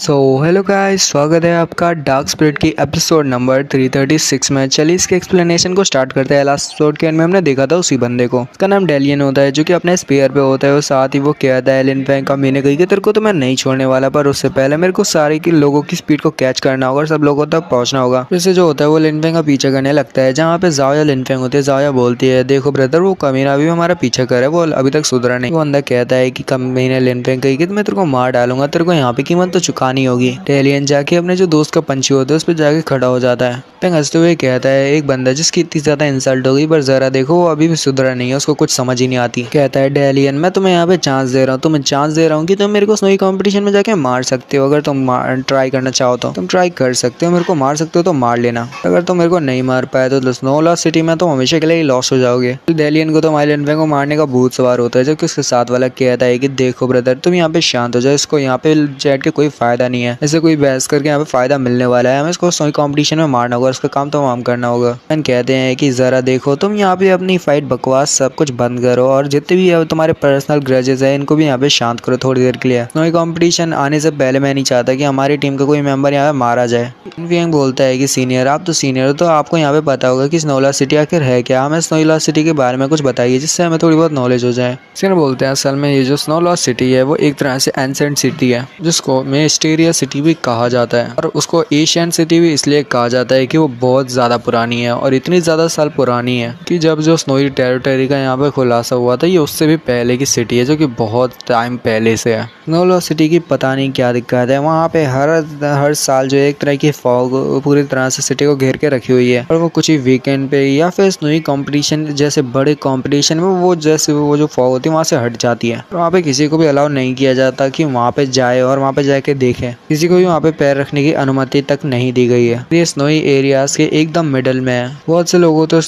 सो hello guys, स्वागत है आपका डार्क स्पिरिट की एपिसोड नंबर 336 में। चलिए इसके एक्सप्लेनेशन को स्टार्ट करते हैं। लास्ट एपिसोड के एंड में हमने देखा था उसी बंदे को, उसका नाम डेलियन होता है, जो कि अपने स्पेयर पे होता है और साथ ही वो कहता है लिन फैंग का मैंने कही कि तेरे को तो मैं नहीं छोड़ने वाला, पर उससे पहले मेरे को सारे के लोगों की स्पीड को कैच करना होगा और सब लोगों तक पहुंचना होगा। इससे जो होता है वो लिन फैंग का पीछा करने लगता है। जहाँ पे जाओया लिन फैंग होती है, जाओया बोलती है देखो ब्रदर, वो कमीना अभी हमारा पीछा कर है, वो अभी तक सुधरा नहीं। वो बंदा कहता है कि कमीने लिन फैंग कही कि मैं तेरे को मार डालूंगा, तेरे को यहाँ पे कीमत तो चुकानी होगी। डेलियन जाके अपने जो दोस्त का पंछी होता है उस पर जाके खड़ा हो जाता है। फैंग हंसते हुए कहता है एक बंदा जिसकी इतनी ज्यादा इंसल्ट हो गई, पर जरा देखो वो अभी भी सुधरा नहीं है, उसको कुछ समझ ही नहीं आती। कहता है डेलियन, मैं तुम्हें यहाँ पे चांस दे रहा हूँ, तुम्हें चांस दे रहा हूँ कि तुम मेरे को स्नोई कंपटीशन में जाके मार सकते हो। अगर तुम ट्राई करना चाहो तो तुम ट्राई कर सकते हो, मेरे को मार सकते हो तो मार लेना। अगर तुम मेरे को नहीं मार पाए तो स्नो लॉस्ट सिटी में तुम हमेशा के लिए लॉस हो जाओगे। डेलियन को तो लिन फैंग को मारने का भूत सवार होता है, जबकि उसके साथ वाला कहता है कि देखो ब्रदर, तुम यहाँ पे शांत हो जाओ, इसको यहाँ पे बैठ के कोई फायदा नहीं है, ऐसे कोई बहस करके यहाँ पे फायदा मिलने वाला है, हमें इसको स्नोई कंपटीशन में मारना होगा, इसका काम तमाम करना होगा। फैन कहते हैं कि जरा देखो, तुम यहाँ पे अपनी फाइट बकवास सब कुछ बंद करो और जितने भी अब तुम्हारे पर्सनल ग्रजेस है इनको भी यहाँ पे शांत करो थोड़ी देर के लिए। स्नोई कंपटीशन आने से पहले मैं नहीं चाहता कि हमारी टीम का कोई मेंबर यहाँ पे मारा जाए। फैंग बोलता है कि सीनियर, आप तो सीनियर हो, तो आपको यहाँ पे पता होगा कि स्नोला सिटी आखिर है क्या, हमें स्नोला सिटी के बारे में कुछ बताइए जिससे हमें थोड़ी बहुत नॉलेज हो जाए। सीनियर बोलते हैं असल में ये जो स्नोला सिटी है वो एक तरह से एंसेंट सिटी है, जिसको मिस्टीरियस सिटी भी कहा जाता है, और उसको एशियन सिटी भी इसलिए कहा जाता है कि वो बहुत ज़्यादा पुरानी है, और इतनी ज़्यादा साल पुरानी है कि जब जो स्नोई टेरिटरी का यहाँ पे खुलासा हुआ था ये उससे भी पहले की सिटी है, जो कि बहुत टाइम पहले से है। स्नोला सिटी की पता नहीं क्या दिक्कत है, वहाँ पे हर साल जो एक तरह की फॉग पूरी तरह से सिटी को घेर के रखी हुई है, और वो कुछ ही वीकेंड पे या फिर स्नोई कंपटीशन जैसे बड़े कंपटीशन में वो जैसे वो जो फॉग होती है वहाँ से हट जाती है। वहाँ पे किसी को भी अलाउ नहीं किया जाता कि वहाँ पे जाए और वहाँ पे जाके देखे, किसी को भी वहाँ पे पैर रखने की अनुमति तक नहीं दी गई है। ये स्नोई एरियाज के एकदम मिडल में है। बहुत से लोगों तो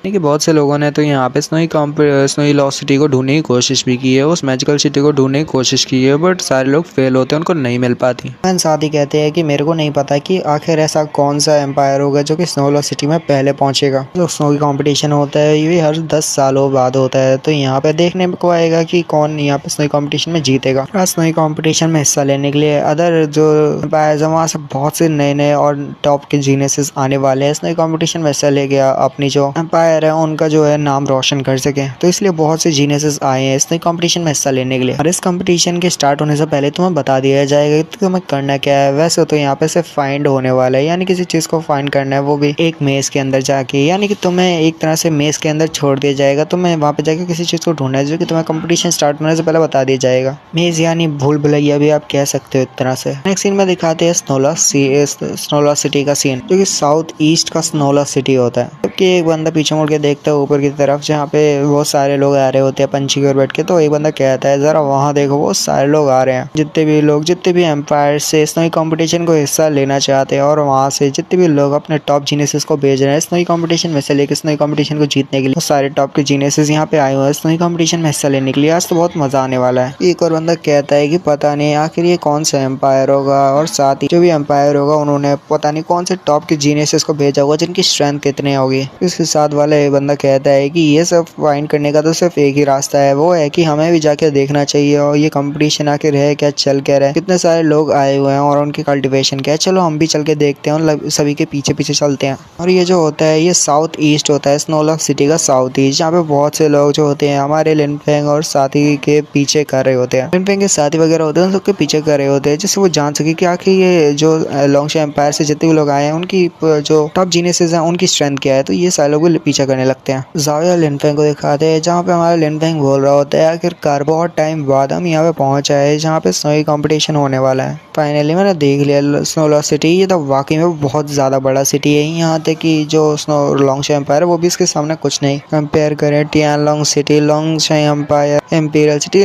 बहुत से लोगों ने तो यहाँ पे स्नोई लॉस्ट सिटी को ढूंढने की कोशिश भी की है, उस मैजिकल सिटी को ढूंढने की कोशिश की है, बट सारे लोग फेल होते हैं, उनको नहीं मिल पाती। साथ ही कहते हैं कि मेरे को नहीं पता कि आखिर ऐसा कौन सा एम्पायर होगा जो कि स्नो लॉस्ट सिटी में पहले पहुंचेगा। जो स्नो कंपटीशन होता है ये हर 10 सालों बाद होता है, तो यहाँ पे देखने को आएगा कि कौन यहाँ पे स्नो कंपटीशन में जीतेगा। स्नो कंपटीशन में हिस्सा लेने के लिए अदर जो एम्पायर्स है वहाँ से बहुत से नए नए और टॉप के जीनियसेस आने वाले हैं स्नो कंपटीशन में हिस्सा ले गया, अपनी जो एम्पायर है उनका जो है नाम रोशन कर सके, तो इसलिए बहुत से जीनियसेस आए हैं स्नो कंपटीशन में हिस्सा लेने के लिए। और इस कंपटीशन के स्टार्ट होने से पहले तुम्हें बता दिया जाएगा कि तुम्हें करना क्या है। वैसे तो यहाँ पे सिर्फ फाइंड होने वाला है, यानी किसी चीज को फाइंड करना है, वो भी एक मेज के अंदर जाके, यानी कि तुम्हें एक तरह से मेज के अंदर छोड़ दिया जाएगा, तुम्हें वहाँ पे जाके किसी चीज को ढूंढना है जो कि तुम्हें कंपटीशन स्टार्ट होने से पहले बता दिया जाएगा। मेज यानी भूल भुलैया भी आप कह सकते हो एक तरह से। नेक्स्ट सीन में दिखाते हैं स्नोला सिटी का सीन, जो कि साउथ ईस्ट का स्नोला सिटी होता है। जबकि एक बंदा पीछे मुड़ के देखता है ऊपर की तरफ जहाँ पे बहुत सारे लोग आ रहे होते हैं पंछी की ओर बैठ के, तो एक बंदा कहता है जरा वहाँ देखो बहुत सारे लोग आ रहे हैं, जितने भी एम्पायर से स्नोई कंपटीशन को हिस्सा लेना चाहते हैं, और वहाँ से जितने भी लोग अपने टॉप जीनियसेस को भेज रहे हैं स्नोई कंपटीशन में से लेकर स्नोई कंपटीशन को जीतने के लिए। सारे टॉप के जीनियसेस यहाँ पे आए हुए हैं स्नोई कंपटीशन में हिस्सा लेने के लिए। आज तो बहुत मजा आने वाला है। एक और बंदा कहता है कि पता नहीं आखिर ये कौन सा एम्पायर होगा, और साथ ही जो भी एम्पायर होगा उन्होंने पता नहीं कौन से टॉप के जीनियसेस को भेजा होगा जिनकी स्ट्रेंथ कितनी होगी। इसके साथ वाला ये बंदा कहता है कि ये सब फाइंड करने का तो सिर्फ एक ही रास्ता है, वो है कि हमें भी जाके देखना चाहिए और ये कंपटीशन आखिर है क्या, चल क्या रहा है, कितने सारे लोग आए हुए हैं और उनकी कल्टीवेशन क्या है, चलो हम भी चल के देखते हैं, उन सभी के पीछे पीछे चलते हैं। और ये जो होता है ये साउथ ईस्ट होता है, स्नोला सिटी का साउथ ईस्ट, जहाँ पे बहुत से लोग जो होते हैं हमारे लिन फैंग और साथी के पीछे कर रहे होते हैं। लिन फैंग के साथी वगैरह होते हैं उन सबके पीछे कर रहे होते हैं, जिससे वो जान सके कि आखिर ये जो लॉन्गशॉ एम्पायर से जितने भी लोग आए हैं उनकी जो टॉप जीनियसेस हैं उनकी स्ट्रेंथ क्या है, तो ये सारे लोग पीछा करने लगते हैं। जाओया लिन फैंग को दिखाते हैं जहाँ पे हमारा लिन फैंग बोल रहा होता है आखिरकार बहुत टाइम बाद हम यहाँ पे पहुंच आए जहाँ पे स्नोई कंपटीशन होने वाला है। फाइनली मैंने देख लिया स्नोला सिटी, ये तो वाकई में बहुत ज़्यादा बड़ा सिटी है। यहाँ तक कि जो स्नो लॉन्गशॉ एम्पायर है वो भी इसके सामने कुछ नहीं। कंपेयर करें टियानलोंग सिटी, लॉन्गशॉ एम्पायर, एम्पीरियल सिटी,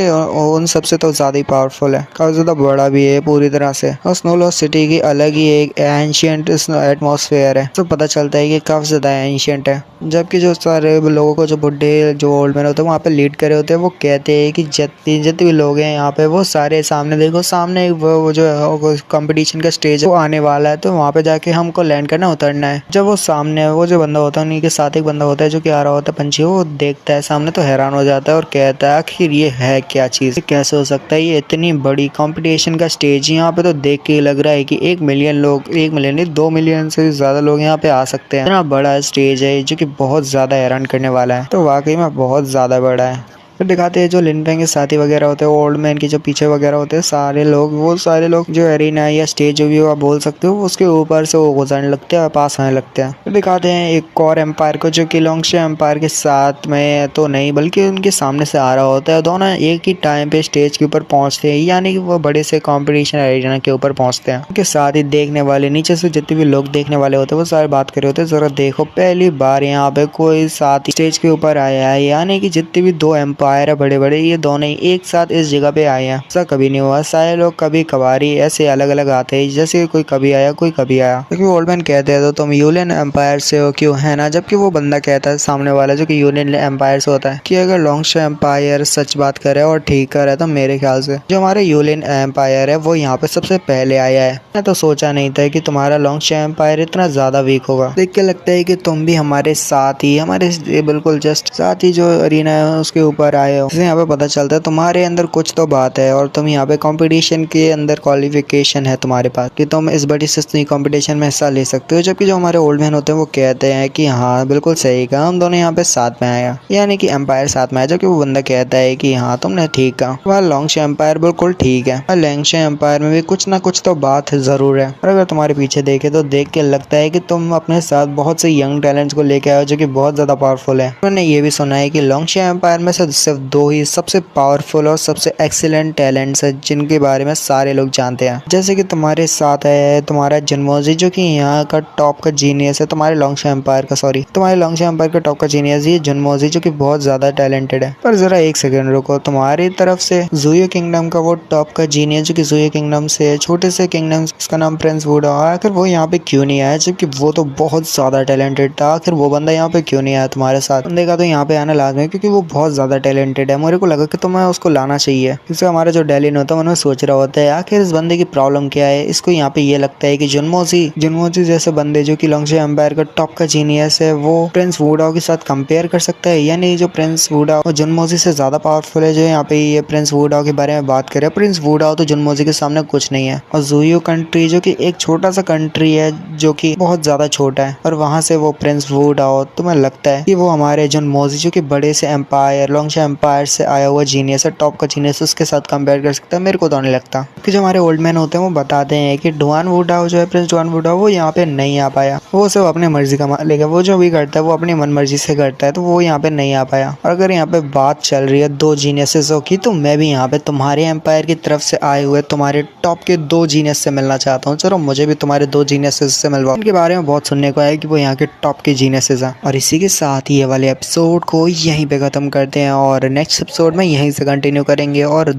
उन सबसे तो ज़्यादा ही पावरफुल है, काफ़ी ज़्यादा बड़ा भी है पूरी तरह से। और स्नोला सिटी की अलग ही एक एंशियंट एटमॉस्फेयर है, तो पता चलता है कि काफ़ी ज़्यादा एनिशियंट है। जबकि जो सारे लोगों को, जो बुढ़े जो ओल्ड मैन होते हैं वहाँ पे लीड करे होते हैं, वो कहते हैं कि जितने भी लोग हैं यहाँ पे वो सारे सामने देखो, सामने वो जो कंपटीशन का स्टेज है वो आने वाला है, तो वहाँ पे जाके हमको लैंड करना, उतरना है। जब वो सामने वो जो बंदा होता है उन्हीं के साथ एक बंदा होता है जो कि आ रहा होता है पंछी, वो देखता है सामने तो हैरान हो जाता है और कहता है आखिर ये है क्या चीज़, कैसे हो सकता है, ये इतनी बड़ी कंपटीशन का स्टेज यहाँ पे तो देख के लग रहा है कि 1 मिलियन लोग, 1 मिलियन नहीं 2 मिलियन से ज़्यादा लोग यहाँ पे आ सकते हैं। इतना बड़ा स्टेज है जो कि बहुत ज़्यादा हैरान करने वाला है, तो वाकई में बहुत ज़्यादा बड़ा है। फिर दिखाते हैं जो लिन फेंग के साथी वगैरह होते हैं, ओल्ड मैन के जो पीछे वगैरह होते हैं, सारे लोग, वो सारे लोग जो एरिना या स्टेज जो भी आप बोल सकते हो, उसके ऊपर से वो गुजरने लगते हैं और पास आने लगते हैं। फिर दिखाते हैं एक और एम्पायर को जो कि लोंगशे एम्पायर के साथ में तो नहीं बल्कि उनके सामने से आ रहा होता है। दोनों एक ही टाइम पे स्टेज के ऊपर पहुंचते हैं, यानी कि वो बड़े से कॉम्पिटिशन एरिना के ऊपर पहुंचते हैं। उनके साथ ही देखने वाले, नीचे से जितने भी लोग देखने वाले होते हैं वो सारे बात कर रहे होते हैं, जरा देखो पहली बार यहाँ पे कोई साथ स्टेज के ऊपर आया है, यानी कि जितने भी 2 एम्पायर है बड़े बड़े, ये दोनों ही एक साथ इस जगह पे आए हैं। ऐसा कभी नहीं हुआ, सारे लोग कभी कभारी ऐसे अलग अलग आते हैं, जैसे कोई कभी आया कोई कभी आया। क्योंकि ओल्ड मैन कहते हैं तो तुम यूलियन एम्पायर से हो क्यों, है ना। जबकि वो बंदा कहता है सामने वाला जो कि यूलियन एम्पायर से होता है कि अगर लोंगशे एम्पायर सच बात करे और ठीक करे तो मेरे ख्याल से जो हमारे यूलियन एम्पायर है वो यहाँ पे सबसे पहले आया है। मैं तो सोचा नहीं था कि तुम्हारा लोंगशे एम्पायर इतना ज्यादा वीक होगा। देख के लगता है कि तुम भी हमारे साथ ही, हमारे बिल्कुल जस्ट साथ ही जो अरीना है उसके ऊपर आए हो। यहाँ पे पता चलता है तुम्हारे अंदर कुछ तो बात है और तुम यहाँ पे कंपटीशन के अंदर क्वालिफिकेशन है तुम्हारे पास कि तुम इस बड़ी सस्ती कंपटीशन में हिस्सा ले सकते हो। जबकि जो हमारे ओल्ड मैन होते हैं वो कहते हैं कि हाँ बिल्कुल सही कहा, हम दोनों यहाँ पे साथ में आया, यानी कि एम्पायर साथ में आया। जबकि वो बंदा कहता है कि हाँ तुमने ठीक कहा, वह लोंगशे एम्पायर बिल्कुल ठीक है, और लोंगशे एम्पायर में भी कुछ ना कुछ तो बात जरूर है। और अगर तुम्हारे पीछे देखे तो देख के लगता है कि तुम अपने साथ बहुत से यंग टैलेंट्स को लेके आए हो जो कि बहुत ज्यादा पावरफुल है। मैंने ये भी सुना है कि लोंगशे एम्पायर में से सिर्फ 2 ही सबसे पावरफुल और सबसे एक्सीलेंट टैलेंट्स है जिनके बारे में सारे लोग जानते हैं। जैसे कि तुम्हारे साथ है तुम्हारा जन्मोजी जो कि यहाँ का टॉप का जीनियस है, तुम्हारे लोंगशे एम्पायर का, सॉरी तुम्हारे लोंगशे एम्पायर का टॉप का जीनियस ये जन्मोजी जो कि बहुत ज्यादा टैलेंटेड है। पर जरा एक सेकंड रुको, तुम्हारी तरफ से ज़ुयो किंगडम का वो टॉप का जीनियस जो कि ज़ुयो किंगडम से छोटे से किंगडम, उसका नाम प्रिंस वुडा, आखिर वो यहाँ पे क्यों नहीं आया, जबकि वो तो बहुत ज्यादा टैलेंटेड था। आखिर वो बंदा यहाँ पे क्यों नहीं आया तुम्हारे साथ। बंदे का तो यहाँ पे आना लाजमी है क्योंकि वो बहुत ज्यादा टैलेंटेड है। मेरे को लगा कि तुम्हें उसको लाना चाहिए। इससे हमारा जो डेलिन होता है उन्हें सोच रहा होता है आखिर इस बंदे की प्रॉब्लम क्या है। इसको यहाँ पे ये लगता है कि जुनमोजी जैसे बंदे जो कि लोंगशे एम्पायर का टॉप का जीनियस है वो प्रिंस वुडाओ के साथ कंपेयर कर सकता है, यानी जो प्रिंस वुडाओ और जुनमोजी से ज्यादा पावरफुल है। जो यहाँ पे ये प्रिंस वुडाओ के बारे में बात करे, प्रिंस वुडाओ तो जुनमोजी के सामने कुछ नहीं है। और ज़ुयो कंट्री जो कि एक छोटा सा कंट्री है जो कि बहुत ज्यादा छोटा है, और वहां से वो प्रिंस वुडाओ, तुम्हें लगता है कि वो हमारे जुनमोजी जो कि बड़े से एम्पायर, लोंगशे एम्पायर से आया हुआ जीनियस है, टॉप का जीनियस, उसके साथ कंपेयर कर सकता है। मेरे को तो नहीं लगता कि जो हमारे ओल्ड मैन होते हैं वो बताते हैं कि डुआन वुडाओ जो है, प्रिंस डुआन वुडाओ, वो यहाँ पे नहीं आ पाया। वो सब अपने मर्जी का मालिक है, वो जो भी करता है वो अपनी मन मर्जी से करता है, तो वो यहाँ पे नहीं आ पाया। और अगर यहाँ पे बात चल रही है 2 जीनियसेस की, तो मैं भी यहाँ पे तुम्हारे एम्पायर की तरफ से आए हुए तुम्हारे टॉप के 2 जीनियस से मिलना चाहता हूँ। चलो मुझे भी तुम्हारे 2 जीनियसेस से मिलवाओ। इनके बारे में बहुत सुनने को आया कि वो यहाँ के टॉप के जीनियसेस हैं। और इसी के साथ ही ये वाले एपिसोड को यहीं पे खत्म करते हैं और नेक्स्ट एपिसोड में यहीं से कंटिन्यू करेंगे। और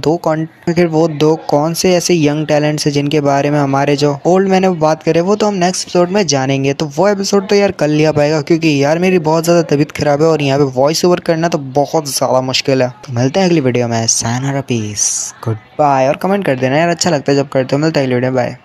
वो 2 कौन से ऐसे यंग टैलेंट्स हैं जिनके बारे में हमारे जो ओल्ड मैन है बात करे, वो तो हम नेक्स्ट एपिसोड में जानेंगे। तो वो एपिसोड तो यार कल लिया पाएगा क्योंकि यार मेरी बहुत ज्यादा तबीयत खराब है और यहाँ पे वॉइस ओवर करना तो बहुत ज्यादा मुश्किल है। तो मिलते हैं अगली वीडियो में। Sayonara, peace, goodbye. और कमेंट कर देना यार, अच्छा लगता है जब करते हो। मिलते हैं अगली video, bye.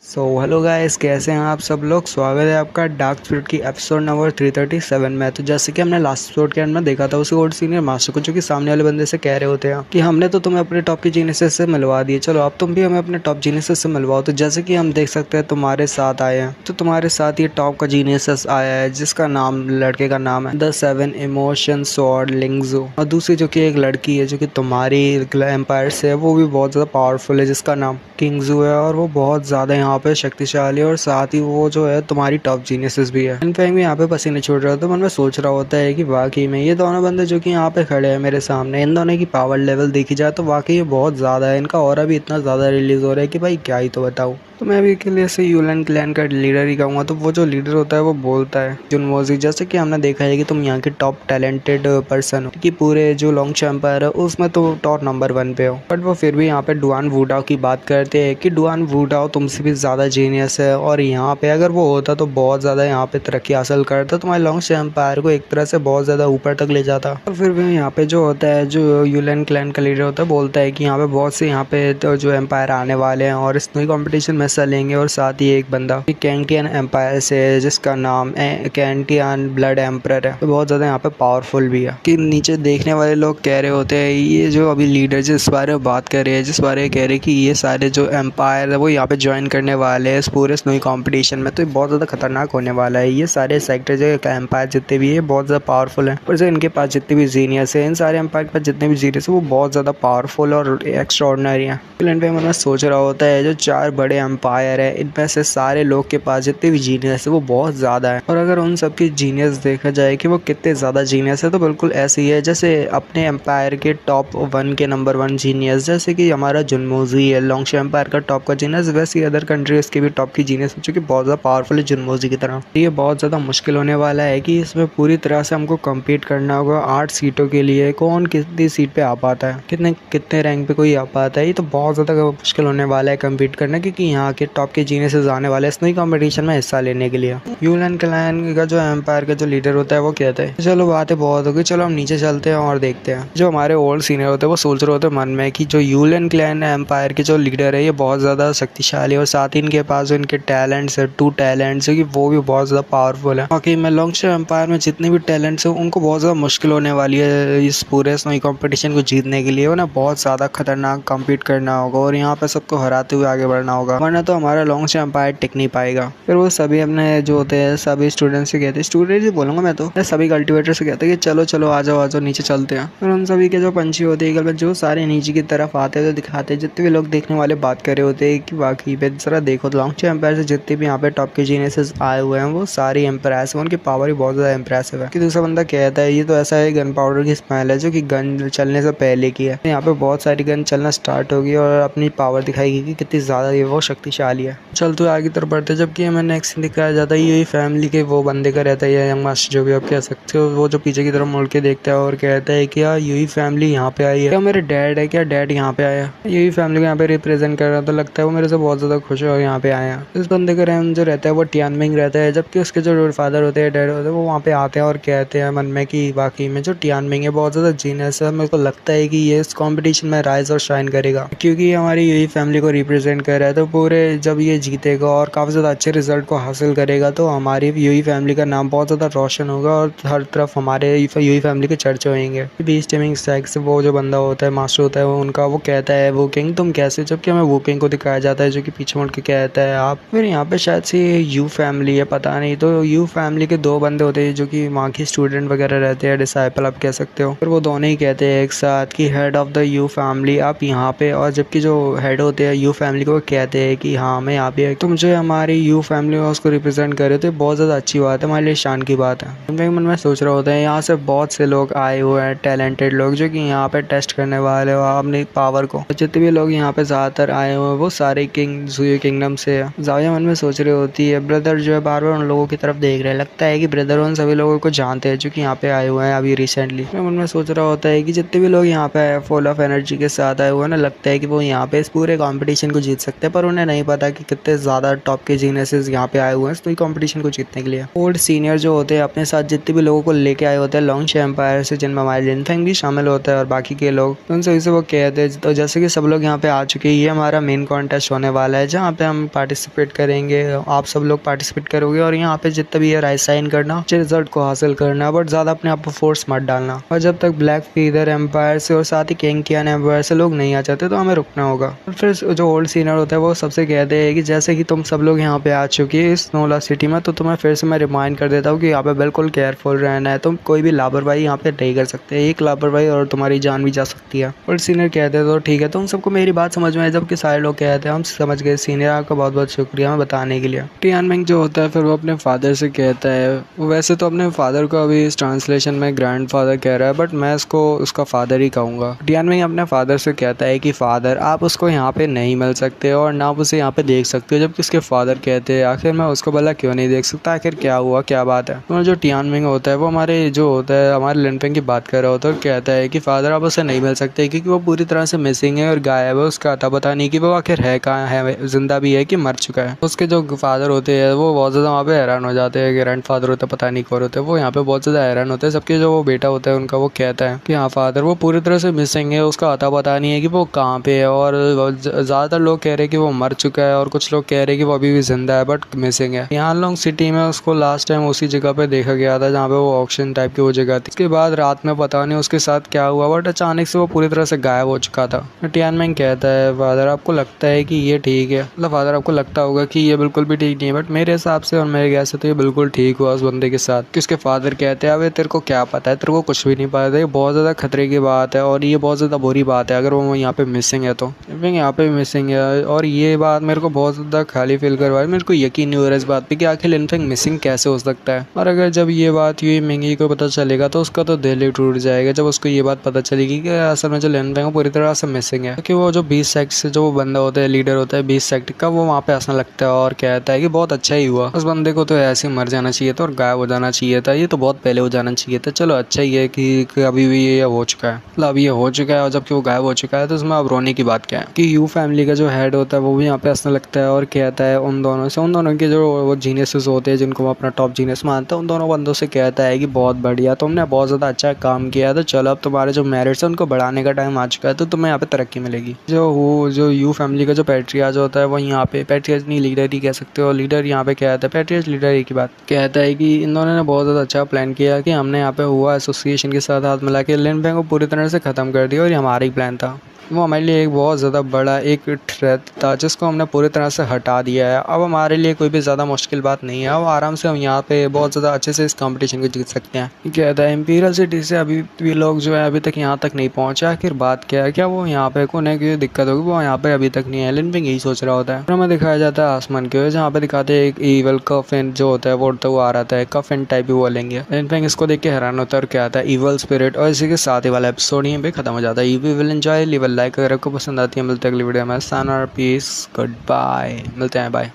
So hello guys, कैसे हैं आप सब लोग। स्वागत है आपका डार्क स्पिरिट की एपिसोड नंबर 337 में। तो जैसे कि हमने लास्ट एपिसोड के अंदर में देखा था उसी ओल्ड सीनियर मास्टर को जो कि सामने वाले बंदे से कह रहे होते हैं कि हमने तो तुम्हें अपने टॉप की जीनियसेस से मिलवा दिए, चलो अब तुम भी हमें अपने टॉप जीनियसेस से मिलवाओ। तो जैसे कि हम देख सकते हैं तुम्हारे साथ आए हैं, तो तुम्हारे साथ ये टॉप का जीनियसेस आया है जिसका नाम, लड़के का नाम है द 7 इमोशन स्वॉर्ड लिंगजो। और दूसरी जो कि एक लड़की है जो कि तुम्हारी एम्पायर से है, वो भी बहुत ज़्यादा पावरफुल है, जिसका नाम किंगजू है। और वो बहुत ज़्यादा यहाँ पे शक्तिशाली और साथ ही वो जो है तुम्हारी टॉप जीनियसेस भी है। इनफैक्ट यहाँ पे पसीने छूट रहा होता है, मन में सोच रहा होता है कि वाकई में ये दोनों बंदे जो कि यहाँ पे खड़े हैं मेरे सामने, इन दोनों की पावर लेवल देखी जाए तो वाकई ये बहुत ज़्यादा है। इनका ऑरा भी इतना ज़्यादा रिलीज हो रहा है कि भाई क्या ही तो बताऊँ। तो मैं अभी के लिए से यूलन क्लैन का लीडर ही कहूँगा। तो वो जो लीडर होता है वो बोलता है जुनमोजी, जैसे कि हमने देखा है कि तुम यहाँ के टॉप टैलेंटेड पर्सन हो कि पूरे जो लोंगशो एम्पायर है उसमें तो टॉप नंबर 1 पे हो, बट वो फिर भी यहाँ पे डुआन वुडाओ की बात करते हैं कि डुआन वुडाओ तुमसे भी ज़्यादा जीनियस है और यहाँ पे अगर वो होता तो बहुत ज़्यादा यहाँ पे तरक्की हासिल करता, तुम्हारे लोंगशो एम्पायर को एक तरह से बहुत ज़्यादा ऊपर तक ले जाता। और फिर भी यहाँ पे जो होता है, जो यूलन क्लैन का लीडर होता है, बोलता है कि यहाँ पे बहुत से यहाँ पे तो जो एम्पायर आने वाले हैं और इस नई कॉम्पिटिशन में हिस्सा लेंगे, और साथ ही एक बंदा कैंटियन एम्पायर से है जिसका नाम कैंटियन ब्लड एम्पर है, तो बहुत ज़्यादा यहाँ पे पावरफुल भी है। कि नीचे देखने वाले लोग कह रहे होते हैं ये जो अभी लीडर जिस बारे में बात कर रहे हैं, जिस बारे में कह रहे हैं कि ये सारे जो एम्पायर है वो यहाँ पे ज्वाइन करने वाले हैं इस पूरे नई कॉम्पिटिशन में, तो ये बहुत ज़्यादा खतरनाक होने वाला है। ये सारे सेक्टर जो एम्पायर जितने भी है बहुत ज़्यादा पावरफुल है, और जो इनके पास जितने भी जीनियस है, इन सारे एम्पायर के पास जितने भी जीनियस है वो बहुत ज़्यादा पावरफुल और एक्स्ट्राऑर्डिनरी है। मन में सोच रहा होता है जो 4 बड़े एम्पायर है इनमें से सारे लोग के पास जितने भी जीनियस है वो बहुत ज़्यादा है, और अगर उन सब की जीनियस देखा जाए कि वो कितने ज़्यादा जीनियस है तो बिल्कुल ऐसे ही है जैसे अपने एम्पायर के टॉप 1 के नंबर 1 जीनियस, जैसे कि हमारा जुनमोजी है लोंगशो एम्पायर का टॉप का जीनियस, वैसे ही अदर कंट्रीज के भी टॉप की जीनियस जो कि बहुत ज़्यादा पावरफुल है जुनमोजी की तरह। ये बहुत ज़्यादा मुश्किल होने वाला है कि इसमें पूरी तरह से हमको कम्पीट करना होगा 8 सीटों के लिए, कौन कितनी सीट पे आ पाता है, कितने कितने रैंक पे कोई आ पाता है। ये तो बहुत ज़्यादा मुश्किल होने वाला है कम्पीट करना, क्योंकि यहाँ के टॉप के जीनियसेस आने वाले इस नई कॉम्पिटिशन में हिस्सा लेने के लिए। यूलन क्लैन का जो एम्पायर का जो लीडर होता है वो कहता है चलो बातें बहुत हो गई, चलो हम नीचे चलते हैं और देखते हैं। जो हमारे ओल्ड सीनियर होते हैं वो सोच रहे होते हैं मन में कि जो यूलन क्लैन एम्पायर के जो लीडर है ये बहुत ज़्यादा शक्तिशाली है, और साथ ही इनके पास जो इनके टैलेंट्स है 2 टैलेंट्स है कि वो भी बहुत ज़्यादा पावरफुल है। बाकी मैं लोंगशो एम्पायर में जितने भी टैलेंट्स है उनको बहुत ज़्यादा मुश्किल होने वाली है इस पूरे नई कॉम्पिटिशन को जीतने के लिए, उन्हें बहुत ज़्यादा खतरनाक कम्पीट करना होगा और यहाँ पे सबको हराते हुए आगे बढ़ना होगा, वरना तो हमारा लोंगशो एम्पायर टिक नहीं पाएगा। फिर वो सभी अपने जो होते हैं सभी स्टूडेंट्स से कहते हैं, स्टूडेंट ही बोलूँगा मैं तो, सभी कल्टिवेटर से कहते हैं कि चलो चलो आ जाओ नीचे चलते हैं। फिर उन सभी के जो पंछी होते हैं जो सारे नीचे की तरफ आते हैं तो दिखाते हैं, जितने भी लोग देखने वाले बात कर रहे होते हैं कि वाकई पे जरा देखो लोंगशो एम्पायर से जितने भी यहाँ पे टॉप के जीनियसेस आए हुए हैं वो सारी एम्प्रेस है, उनकी पावर भी बहुत ज़्यादा इम्प्रेसिव है। कि दूसरा बंदा कहता है ये तो ऐसा है गन पाउडर की स्मेल है जो कि गन चलने से पहले की है, यहाँ पे बहुत सारी गन चलना स्टार्ट होगी और अपनी पावर दिखाएगी कि कितनी ज़्यादा ये वो शक्तिशाली है। चलते आगे तरफ बढ़ते, जबकि हमें नेक्स्ट दिखाया जाता है यही फैमिली के वो बंदे का रहता है यंग मास्टर जो भी आप कह सकते हो, वो जो पीछे की तरफ मुड़ के देखता है और कहता है कि यार यही फैमिली यहाँ पे आई है, क्या मेरे डैड है, क्या डैड यहाँ पे आया, यही फैमिली को यहाँ पे रिप्रेजेंट कर रहा था, लगता है वो मेरे से बहुत ज़्यादा खुश है और यहाँ पे आया। इस बंदे का रैम जो रहता है वो टियानमिंग रहता है, जबकि उसके जो फादर होते हैं डैड होते हैं वो वहाँ पे आते हैं और कहते हैं मन में कि वाकई में जो टियानमिंग है बहुत ज़्यादा जीनियस है, मेरे को लगता है कि ये इस कॉम्पिटिशन में राइज और शाइन करेगा क्योंकि हमारी यही फैमिली को रिप्रेजेंट कर रहा है। तो पूरे जब ये जीतेगा और काफ़ी ज़्यादा अच्छे रिजल्ट को हासिल करेगा तो हमारी यही फैमिली का नाम बहुत ज़्यादा रोशन होगा और हर तरफ हमारे यही फैमिली के चर्चे होंगे। बीच टेमिंग स्टैक्स वो जो बंदा होता है मास्टर होता है वो उनका वो कहता है वो किंग तुम कैसे, जबकि हमें वो किंग को दिखाया जाता है जो कि पीछे मुड़ के कहता है आप। फिर यहाँ पे शायद से यू फैमिली है पता नहीं, तो यू फैमिली के 2 बंदे होते हैं जो कि वहाँ की स्टूडेंट वगैरह रहते हैं, डिसाइपल आप कह सकते हो। फिर वो दोनों ही कहते हैं एक साथ कि head of the you family आप यहाँ पे, और जबकि जो हेड होते हैं यू फैमिली को कहते हैं कि हाँ मैं यहाँ पे, तो मुझे हमारी यू फैमिली में उसको रिप्रेजेंट करे तो बहुत ज़्यादा अच्छी बात है, हमारे लिए शान की बात है। मेरे मन में सोच रहा होता है यहाँ से बहुत से लोग आए हुए हैं टैलेंटेड लोग जो कि यहाँ पे टेस्ट करने वाले हो अपनी पावर को, जितने भी लोग यहाँ पे ज़्यादातर आए हुए हैं वो सारे किंग ज़ुयो किंगडम से है। जाविया मन में सोच रही होती है ब्रदर जो है बार बार उन लोगों की तरफ देख रहे हैं, लगता है कि ब्रदर उन सभी लोगों को जानते हैं जो कि यहाँ पे आए हुए हैं अभी रिसेंटली। मेरे मन में सोच रहा होता है कि जितने भी लोग यहाँ पे फुल ऑफ एनर्जी के साथ आए हुए हैं ना, लगता है कि वो यहाँ पे इस पूरे कॉम्पिटिशन को जीत सकते हैं, पर उन्हें नहीं पता कि कितने ज़्यादा टॉप के जीनियसेस यहाँ पे आए हुए हैं इस कॉम्पिटिशन को जीतने के लिए। ओल्ड सीनियर जो होते हैं अपने साथ जितने भी लोगों को लेके आए होते हैं लोंगशो एम्पायर से, जिनमें हमारे लिनफेंग भी शामिल होता है और बाकी के लोग, उन सभी से वो कहते हैं तो जैसे कि सब लोग यहाँ पे आ चुके हैं, ये हमारा मेन कॉन्टेस्ट होने वाला है जहाँ पे हम पार्टिसिपेट करेंगे, आप सब लोग पार्टिसिपेट करोगे और यहाँ पे जितना भी है राइट साइन करना, अच्छे रिजल्ट को हासिल करना, बट ज़्यादा अपने आप को फोर्स मत डालना, और जब तक ब्लैक फीदर एम्पायर से और साथ ही कैंटियन एम्पायर से लोग नहीं आ जाते तो हमें रुकना होगा। और फिर जो ओल्ड सीनियर होता है वो सबसे कहते हैं कि जैसे कि तुम सब लोग यहाँ पे आ चुके हैं इस नोला सिटी में, तो तुम्हें फिर से मैं रिमाइंड कर देता हूँ कि यहाँ पे बिल्कुल केयरफुल रहना है, तुम कोई भी लापरवाही यहाँ पे नहीं कर सकते, एक लापरवाही और तुम्हारी जान भी जा सकती है। ओल्ड सीनियर कहते हैं तो ठीक है, तुम सबको मेरी बात समझ में आई, जबकि सारे लोग कहते हैं हम समझ गए सीनियर, आपका बहुत बहुत शुक्रिया हमें बताने के लिए। टियानमिंग जो होता है फिर वो अपने फादर से कहता है, वैसे तो अपने फादर को अभी इस ट्रांसलेशन में ग्रैंड फादर कह रहा है बट मैं इसको उसका फादर ही कहूँगा। टियानमिंग अपने फादर से कहता है कि फादर आप उसको यहाँ पे नहीं मिल सकते और ना उसे यहाँ पे देख सकते हो। जबकि उसके फादर कहते हैं आखिर मैं उसको भला क्यों नहीं देख सकता, आखिर क्या हुआ, क्या बात है। तो जो टियानमिंग होता है वो हमारे जो होता है हमारे लिनफेंग की बात कर रहा होता है और कहता है कि फादर आप उसे नहीं मिल सकते क्योंकि वो पूरी तरह से मिसिंग है और गायब है। उसका अता पता नहीं कि वो आखिर है कहाँ है, जिंदा भी है कि मर चुका है। उसके जो फादर होते हैं वो बहुत ज़्यादा वहाँ पे हैरान हो जाते हैं। ग्रैंड फादर होता है पता नहीं कौन होते हैं, वो यहाँ पे बहुत ज़्यादा हैरान होते हैं। सबके जो वो बेटा होता है उनका वो कहता है कि हाँ फादर वो पूरी तरह से मिसिंग है, उसका अता पता नहीं है कि वो कहाँ पे है। और ज़्यादातर लोग कह रहे हैं कि वो मर चुका है और कुछ लोग कह रहे हैं कि वो अभी भी जिंदा है बट मिसिंग है। यहाँ लॉन्ग सिटी में उसको लास्ट टाइम उसी जगह पे देखा गया था जहाँ पे वो ऑक्शन टाइप की वो जगह थी। उसके बाद रात में पता नहीं उसके साथ क्या हुआ बट अचानक से वो पूरी तरह से गायब हो चुका था। टियानमेंग कहता है फादर आपको लगता है कि ये ठीक है, मतलब फादर आपको लगता होगा कि ये बिल्कुल भी ठीक नहीं है बट मेरे हिसाब से और मेरे ख्याल से तो ये बिल्कुल ठीक हुआ उस बंदे के साथ। कि उसके फादर कहते हैं अबे तेरे को क्या पता है, तेरे को कुछ भी नहीं पता था, ये बहुत ज़्यादा खतरे की बात है और ये बहुत ज़्यादा बुरी बात है अगर वो यहाँ पे मिसिंग है तो। यहाँ पे मिसिंग है और ये बात मेरे को बहुत ज़्यादा खाली फील करवाई। मेरे को यकीन नहीं हो रहा इस बात पे कि आखिर लिनफेंग मिसिंग कैसे हो सकता है। और अगर जब ये बात हुई मिंगी को पता चलेगा तो उसका तो दिल ही टूट जाएगा जब उसको ये बात पता चलेगी कि असल में जो लिनफेंग पूरी तरह से मिसिंग है। क्योंकि वो जो 20 सेक्ट से जो बंदा होता है लीडर होता है 20 सेक्ट का, वो वहाँ पे हंसने लगता है और कहता है कि बहुत अच्छा ही हुआ, उस बंदे को तो ऐसे ही मर जाना चाहिए था और गायब हो जाना चाहिए था, ये तो बहुत पहले हो जाना चाहिए था। चलो अच्छा ही है कि अभी भी ये हो चुका है, मतलब अभी ये हो चुका है और जबकि वो गायब हो चुका है तो उसमें अब रोने की बात क्या है। कि यू फैमिली का जो हेड होता है वो भी यहाँ पे हंसने लगता है और कहता है उन दोनों के जो वो जीनियसेस होते हैं जिनको वो अपना टॉप जीनियस मानता है, उन दोनों बंदों से कहता है कि बहुत बढ़िया, तुमने बहुत ज़्यादा अच्छा काम किया है, तो चलो अब तुम्हारे जो मेरिट्स है उनको बढ़ाने का टाइम आ चुका है, तो तुम्हें यहाँ पे तरक्की मिलेगी। जो यू फैमिली का जो पैट्रियाज होता है वो यहाँ पे पैट्रियाज नहीं लीडर ही कह सकते हो, लीडर यहाँ पे कहता है पैट्रियाज लीडर एक ही बात कहता है कि इन दोनों ने बहुत ज़्यादा अच्छा प्लान किया कि हमने यहाँ पे हुआ एसोसिएशन के साथ हाथ मिला के लिनफेंग को पूरी तरह से ख़त्म कर दिया और ये हमारा ही प्लान था। वो हमारे लिए एक बहुत ज़्यादा बड़ा एक थ्रेट था जिसको हमने पूरी तरह से हटा दिया है। अब हमारे लिए कोई भी ज़्यादा मुश्किल बात नहीं है, अब आराम से हम यहाँ पे बहुत ज़्यादा अच्छे से इस कंपटीशन को जीत सकते हैं। कहता है इम्पीरियल सिटी से अभी भी लोग जो है अभी तक यहाँ तक नहीं पहुँचे, आखिर बात क्या है, क्या वो यहाँ पे उन्हें कोई दिक्कत होगी, वो यहाँ पे अभी तक नहीं है। लिनफेंग यही सोच रहा होता है। हमें दिखाया जाता है आसमान के जहाँ पे दिखाते हैं एक ईवल कफिन जो होता है वो उड़ता हुआ आ रहा है, कफिन टाइप भी बोलेंगे। लिनफेंग इसको देख के हैरान होता है और क्या आता है ईवल स्पिरिट। और इसी के साथ ही वाला एपिसोड यहीं पे खत्म हो जाता है। You will enjoy, leave a like अगर आपको पसंद आती है। मिलते हैं अगली वीडियो में। साना पीस, गुड बाय, मिलते हैं, बाय।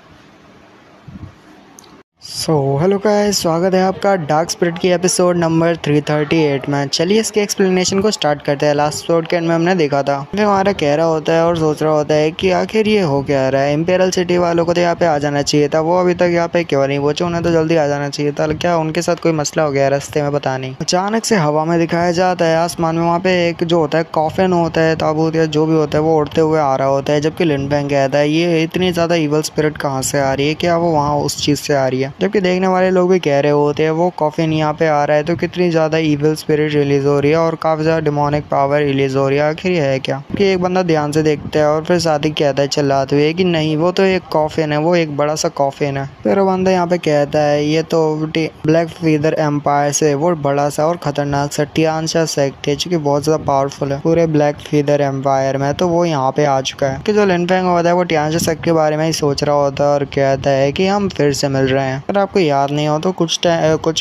हेलो गाइस, स्वागत है आपका डार्क स्पिरिट की एपिसोड नंबर 338 में। चलिए इसके एक्सप्लेनेशन को स्टार्ट करते हैं। लास्ट एपिसोड के एंड में हमने देखा था फिर हमारा कह रहा होता है और सोच रहा होता है कि आखिर ये हो क्या रहा है। इंपीरियल सिटी वालों को तो यहाँ पे आ जाना चाहिए था, वो अभी तक यहाँ पे क्यों नहीं पहुंचे, उन्हें तो जल्दी आ जाना चाहिए था। क्या उनके साथ कोई मसला हो गया रास्ते में, पता नहीं। अचानक से हवा में दिखाया जाता है आसमान में वहाँ पे एक जो होता है कॉफिन होता है, ताबूत या जो भी होता है, वो उड़ते हुए आ रहा होता है। जबकि लिनफेंग कहता है ये इतनी ज्यादा इवल स्पिरिट कहाँ से आ रही है, क्या वो वहाँ उस चीज से आ रही है। जबकि देखने वाले लोग भी कह रहे होते हैं वो कॉफिन यहाँ पे आ रहा है तो कितनी ज्यादा इविल स्पिरिट रिलीज हो रही है और काफी ज्यादा डिमोनिक पावर रिलीज हो रही है, आखिर ये है क्या। कि एक बंदा ध्यान से देखता है और फिर साथ ही कहता है चिल्लाते हुए कि नहीं वो तो एक कॉफिन है, वो एक बड़ा सा कॉफिन है। फिर वो बंदा यहाँ पे कहता है ये तो ब्लैक फीदर एम्पायर से वो बड़ा सा और खतरनाक सा टियानशा सेक्ट है जो कि बहुत ज्यादा पावरफुल है पूरे ब्लैक फीदर एम्पायर में, तो वो यहाँ पे आ चुका है। कि जो लिनफेंग होता है वो टियानशा सेक्ट के बारे में ही सोच रहा होता है और कहता है कि हम फिर से मिल रहे हैं। अगर आपको याद नहीं हो तो कुछ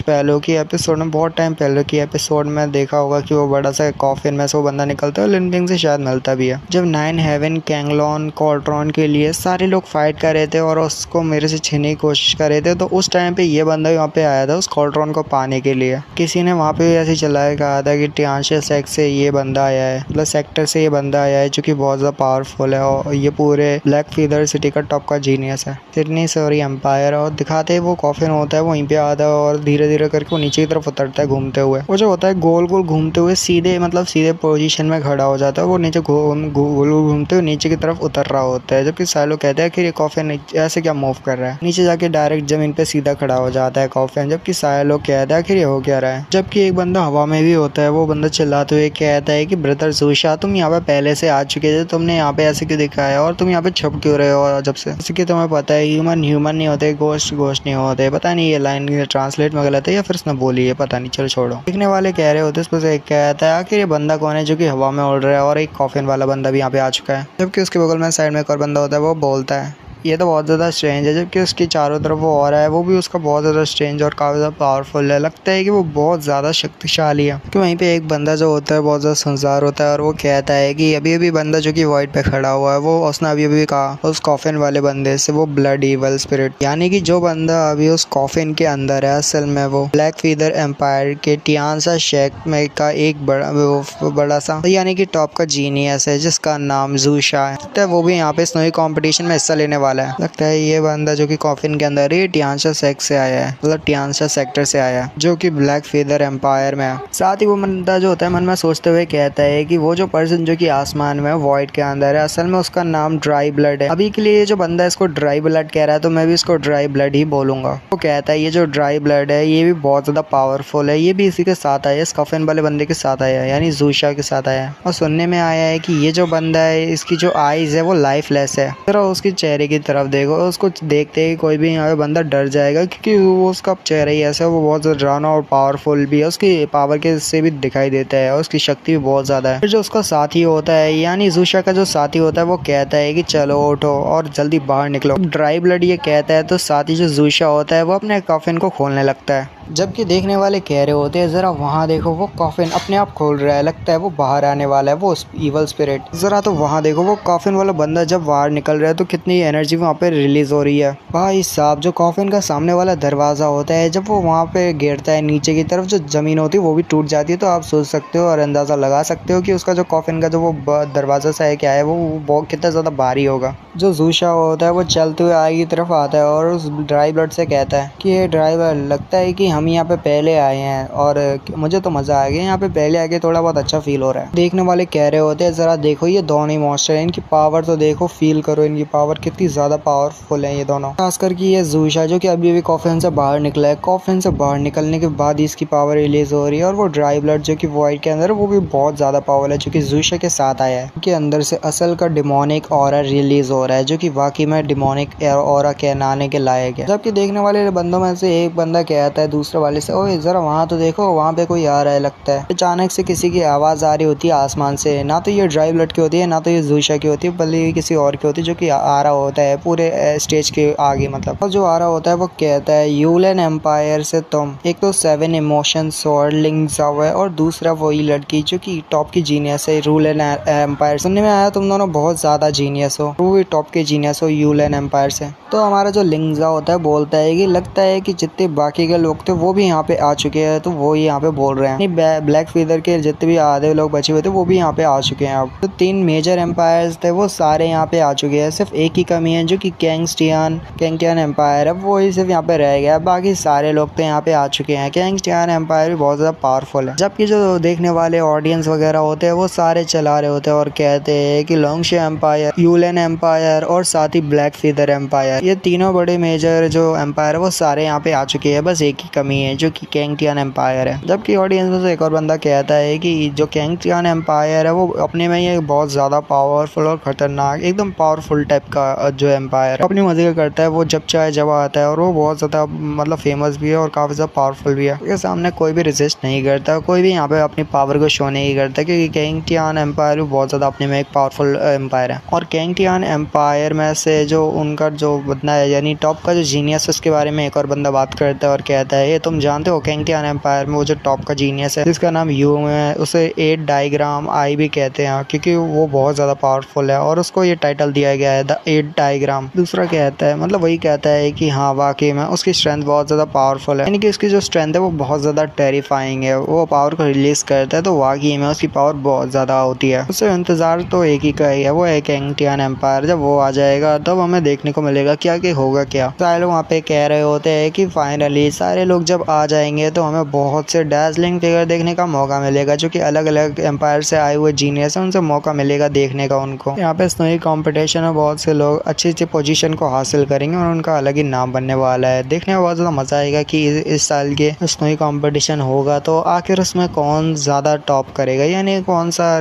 पहले की एपिसोड में, बहुत टाइम पहले की एपिसोड में देखा होगा कि वो बड़ा सा कॉफिन में से वो बंदा निकलता है और लिनफेंग से शायद मिलता भी है। जब 9 हेवन कैंगलॉन कॉल्ट्रॉन के लिए सारे लोग फाइट कर रहे थे और उसको मेरे से छीनने की कोशिश कर रहे थे, तो उस टाइम पे ये बंदा वहाँ पे आया था उस कॉल्ट्रॉन को पाने के लिए। किसी ने वहाँ पे ऐसे चलाया कहा था कि टियानशा सेक्ट से ये बंदा आया है, मतलब सेक्टर से ये बंदा आया है जो कि बहुत ज्यादा पावरफुल है और ये पूरे ब्लैक फीदर सिटी का टॉप का जीनियस है, सिडनी सॉरी एम्पायर। और दिखाते हैं वो कॉफिन होता है वहीं पे आता है और धीरे धीरे करके वो नीचे की तरफ उतरता है घूमते हुए। वो जो होता है गोल गोल घूमते हुए सीधे, मतलब सीधे पोजीशन में खड़ा हो जाता है, वो नीचे गोल गोल घूमते हुए नीचे की तरफ उतर रहा होता है। जबकि सारे लोग कहते हैं कि ये कॉफिन ऐसे क्या मूव कर रहा है, नीचे जाके डायरेक्ट जमीन पे सीधा खड़ा हो जाता है कॉफिन। जबकि सारे लोग कहते हैं कि ये हो क्या रहा है। जबकि एक बंदा हवा में भी होता है, वो बंदा चिल्लाते हुए कहता है कि ब्रदर जोशा तुम यहाँ पे पहले से आ चुके थे, तुमने यहाँ पे ऐसे क्यों दिखाया और तुम यहाँ पे छुप क्यों रहे हो जब से। जैसे कि तुम्हें पता है ह्यूमन नहीं होते, गोश्त नहीं होते। पता नहीं ये लाइन ट्रांसलेट में गलत है या फिर उसने बोली है, पता नहीं, चलो छोड़ो। देखने वाले कह रहे होते, उसमें से एक कहता है आखिर ये बंदा कौन है जो कि हवा में उड़ रहा है, और एक कॉफिन वाला बंदा भी यहाँ पे आ चुका है। जबकि उसके बगल में साइड में एक और बंदा होता है, वो बोलता है ये तो बहुत ज़्यादा स्ट्रेंज है, जबकि उसकी चारों तरफ वो और है वो भी उसका बहुत ज़्यादा स्ट्रेंज और काफ़ी ज़्यादा पावरफुल है। लगता है कि वो बहुत ज़्यादा शक्तिशाली है। कि वहीं पे एक बंदा जो होता है बहुत ज़्यादा समझदार होता है और वो कहता है कि अभी अभी बंदा जो कि वॉइड पे खड़ा हुआ है वो उसने अभी अभी कहा उस कॉफिन वाले बंदे से, वो ब्लड इवल स्पिरिट, यानी कि जो बंदा अभी उस कॉफिन के अंदर है असल में वो ब्लैक फीदर एम्पायर के टियानसा शेक में का एक बड़ा सा यानी कि टॉप का जीनियस है जिसका नाम ज़ूशा है। तो वो भी यहाँ पे स्नोई कंपटीशन में हिस्सा लेने वाला है। लगता है ये बंदा जो कि कॉफिन के अंदर है टियानसा सेक्ट से आया है, मतलब टियानसा सेक्टर से आया है जो कि ब्लैक फीदर एम्पायर में है। साथ ही वो बंदा जो होता है मन में सोचते हुए कहता है कि वो जो पर्सन जो कि आसमान में वॉइड के अंदर है असल में उसका नाम ड्राई ब्लड है। अभी के लिए ये जो बंदा इसको ड्राई ब्लड कह रहा है तो मैं भी इसको ड्राई ब्लड ही बोलूंगा। वो कहता है ये जो ड्राई ब्लड है ये भी बहुत ज्यादा पावरफुल है, ये भी इसी के साथ आया है, इस कॉफिन वाले बंदे के साथ आया है यानी ज़ूशा के साथ आया है। और सुनने में आया है कि ये जो बंदा है इसकी जो आईज है वो लाइफलेस है। जरा उसके चेहरे की तरफ देखो, उसको देखते ही कोई भी यहाँ पे बंदा डर जाएगा क्योंकि वो उसका चेहरा ही ऐसा है, वो बहुत ज्यादा डरावना और पावरफुल भी है, उसकी पावर के से भी दिखाई देता है और उसकी शक्ति भी बहुत ज्यादा है। फिर जो उसका साथी होता है यानी ज़ूशा का जो साथी होता है वो कहता है कि चलो उठो और जल्दी बाहर निकलो। ड्राई ब्लड ये कहता है तो साथी जो ज़ूशा होता है वो अपने कॉफिन को खोलने लगता है, जबकि देखने वाले कह रहे होते हैं जरा वहाँ देखो वो कॉफिन अपने आप खोल रहा है, लगता है वो बाहर आने वाला है वो इवल स्पिरिट। जरा तो वहाँ देखो वो कॉफिन वाला बंदा जब बाहर निकल रहा है तो कितनी एनर्जी वहाँ पे रिलीज हो रही है। भाई साहब जो कॉफिन का सामने वाला दरवाजा होता है जब वो वहाँ पे गिरता है नीचे की तरफ जो जमीन होती है वो भी टूट जाती है। तो आप सोच सकते हो और अंदाजा लगा सकते हो कि उसका जो कॉफिन का जो वो दरवाजा सा है क्या है वो कितना ज्यादा भारी होगा। जो ज़ूशा होता है वो चलते हुए आगे की तरफ आता है और उस ड्राई ब्लड से कहता है कि ये ड्राई ब्लड लगता है कि हम यहाँ पे पहले आए हैं और मुझे तो मजा आ गया, यहाँ पे पहले आके थोड़ा बहुत अच्छा फील हो रहा है। देखने वाले कह रहे होते हैं जरा देखो ये दोनों ही मॉन्स्टर है, इनकी पावर तो देखो, फील करो इनकी पावर कितनी ज्यादा पावरफुल है ये दोनों। खासकर कि ये ज़ूशा जो कि अभी अभी कॉफिन से बाहर निकला है, कॉफिन से बाहर निकलने के बाद इसकी पावर रिलीज हो रही है और वो ड्राई ब्लड जो कि वॉइड के अंदर वो भी बहुत ज्यादा पावर है जो कि ज़ूशा के साथ आया है। के अंदर से असल का डिमोनिक ऑरा रिलीज हो रहा है जो कि वाकई में डिमोनिक ऑरा कहलाने के लायक है। जबकि देखने वाले बंदों में से एक बंदा कहता है दूसरे वाले से, ओए जरा वहाँ तो देखो वहाँ पे कोई आ रहा है। लगता है अचानक से किसी की आवाज आ रही होती है आसमान से, ना तो ये ड्राई ब्लड की होती है ना तो ये ज़ूशा की होती है, बल्कि किसी और की होती है जो कि आ रहा होता है पूरे स्टेज के आगे। मतलब और जो आ रहा होता है वो कहता है यूलेन एम्पायर से तुम, एक तो 7 इमोशन स्वॉर्ड लिंक जाओ है और दूसरा वही लड़की जो कि टॉप की जीनियस है यूलेन एम्पायर। सुनने में आया तुम दोनों बहुत ज्यादा जीनियस हो, वो भी टॉप के जीनियस हो यूलेन एम्पायर से। तो हमारा जो लिंगजा होता है बोलता है कि लगता है कि जितने बाकी के लोग थे वो भी यहाँ पे आ चुके हैं, तो वो यहाँ पे बोल रहे हैं ब्लैक फीदर के जितने भी आधे लोग बचे हुए थे वो भी यहाँ पे आ चुके हैं। अब तो 3 मेजर एम्पायर्स थे वो सारे यहाँ पे आ चुके हैं, सिर्फ एक ही कमी है जो कि कैंगटियन एम्पायर है वो ही सिर्फ यहाँ पे रह गया, बाकी सारे लोग तो यहाँ पे आ चुके हैं। कैंगटियन एम्पायर भी बहुत ज्यादा पावरफुल है। जबकि जो देखने वाले ऑडियंस वगैरह होते हैं वो सारे चला रहे होते हैं और कहते हैं कि लोंगशे एम्पायर, यूलेन एम्पायर और साथ ही ब्लैक फीदर एम्पायर, ये तीनों बड़े मेजर जो एम्पायर है वो सारे यहाँ पे आ चुके हैं, बस एक ही कमी है जो कि कैंगटियन एम्पायर है। जबकि ऑडियंस में से एक और बंदा कहता है कि जो कैंगटियन एम्पायर है वो अपने में ही बहुत ज्यादा पावरफुल और खतरनाक एकदम पावरफुल टाइप का जो एम्पायर अपनी मजे करता है, वो जब चाहे जब आता है और वो बहुत ज्यादा मतलब फेमस भी है और काफी ज्यादा पावरफुल भी है। उसके सामने कोई भी रेजिस्ट नहीं करता, कोई भी यहाँ पे अपनी पावर को शो नहीं करता क्योंकि कैंगटियन एम्पायर भी बहुत ज्यादा अपने में एक पावरफुल एम्पायर है। और कैंगटियन एम्पायर में से जो उनका जो बंदा है यानी टॉप का जो जीनियस उसके बारे में एक और बंदा बात करता है और कहता है ये तुम जानते हो कैंगटियन एम्पायर में वो जो टॉप का जीनियस है जिसका नाम यू है उसे 8 डायग्राम आई भी कहते हैं क्योंकि वो बहुत ज्यादा पावरफुल है और उसको ये टाइटल दिया गया है द 8 डायग्राम। दूसरा कहता है मतलब वही कहता है कि हाँ वाकई में उसकी स्ट्रेंथ बहुत ज्यादा पावरफुल है, यानी कि उसकी जो स्ट्रेंथ है वो बहुत ज्यादा टेरिफाइंग है, वो पावर को रिलीज करता है तो वाकई में उसकी पावर बहुत ज्यादा होती है। उससे इंतजार तो एक ही का ही है, वो है कैंगटियन एम्पायर। जब वो आ जाएगा तब हमें देखने को मिलेगा क्या होगा क्या। सारे लोग वहाँ पे कह रहे होते हैं कि फाइनली सारे लोग जब आ जाएंगे तो हमें बहुत से डैजलिंग फिगर देखने का मौका मिलेगा जो कि अलग अलग एम्पायर से आए हुए जीनियस है, उनसे मौका मिलेगा देखने का उनको। यहाँ पे स्नोई कंपटीशन में बहुत से लोग अच्छी अच्छी पोजीशन को हासिल करेंगे और उनका अलग ही नाम बनने वाला है। देखने में बहुत ज़्यादा मजा आएगा कि इस साल के स्नोई कंपटीशन होगा तो आखिर उसमें कौन ज़्यादा टॉप करेगा, यानी कौन सा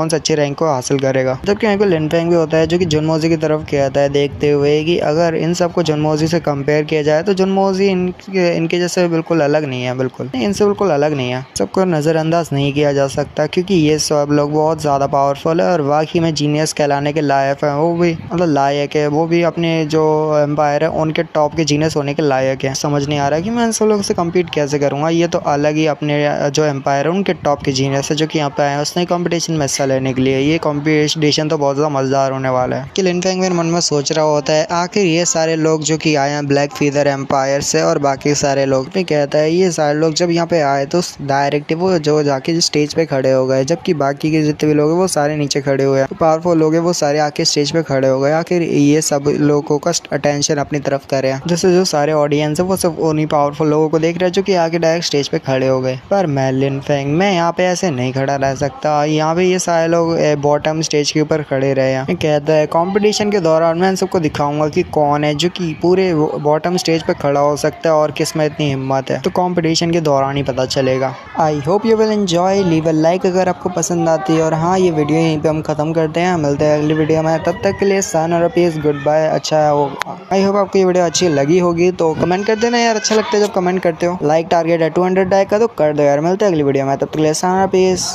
अच्छे रैंक को हासिल करेगा। जबकि यहाँ पे लिनफेंग भी होता है जो कि जुनमोजी की तरफ कहता है देखते हुए कि अगर इन सबको जुनमोजी से कंपेयर किया जाए तो जुनमोजी इनके जैसा इनसे बिल्कुल अलग नहीं है, बिल्कुल इनसे बिल्कुल अलग नहीं है। सबको नज़रअंदाज नहीं किया जा सकता क्योंकि ये सब लोग बहुत ज़्यादा पावरफुल है और वाकई में जीनियस कहलाने के लायक है। वो भी मतलब लायक है, वो भी अपने जो एम्पायर है उनके टॉप के जीनियस होने के लायक है। समझ नहीं आ रहा कि मैं इन सब लोगों से कम्पीट कैसे करूँगा। ये तो अलग ही अपने जो एम्पायर है उनके टॉप के जीनियस है जो कि यहाँ पे आए हैं उसने कॉम्पिटिशन में हिस्सा लेने के लिए। ये कॉम्पिटिशन तो बहुत ज़्यादा मज़ेदार होने वाला है। कि लिन फेंग मेरे मन में सोच रहा होता है आखिर ये सारे लोग जो कि आए हैं ब्लैक फीदर एम्पायर से और बाकी सारे लोग भी कहता है ये सारे लोग जब यहाँ पे आए तो डायरेक्ट वो जो जाके स्टेज पे खड़े हो गए, जबकि बाकी के जितने भी लोग हैं वो सारे नीचे खड़े हुए हैं। पावरफुल लोग हैं वो सारे आके स्टेज पे खड़े हो गए। आखिर ये सब लोगों का अटेंशन अपनी तरफ करे, जैसे जो सारे ऑडियंस है वो सब उन्हीं पावरफुल लोगों को देख रहे हैं जो कि आके डायरेक्ट स्टेज पे खड़े हो गए। पर मैं लिन फेंग मैं यहाँ पे ऐसे नहीं खड़ा रह सकता। यहाँ पे ये सारे लोग बॉटम स्टेज के ऊपर खड़े रहे हैं। कहता है कंपटीशन के दौरान मैं इन सबको दिखाऊंगा कि कौन है जो कि पूरे बॉटम स्टेज पे खड़ा हो सकता है और किस में इतनी हिम्मत है। तो कंपटीशन के दौरान ही पता चलेगा। I hope you will enjoy, leave a like अगर आपको पसंद आती है। और हाँ, ये वीडियो यहीं पे हम खत्म करते हैं, मिलते हैं अगली वीडियो में। तब तक के लिए सन और पीस, गुड बाय। अच्छा होगा, आई होप आपको ये वीडियो अच्छी लगी होगी तो कमेंट कर देना यार, अच्छा लगता है जब कमेंट करते हो। लाइक टारगेट है 200 लाइक का तो कर दो यार। मिलते हैं अगली वीडियो में, तब तक के लिए सन और peace,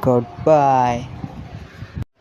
goodbye.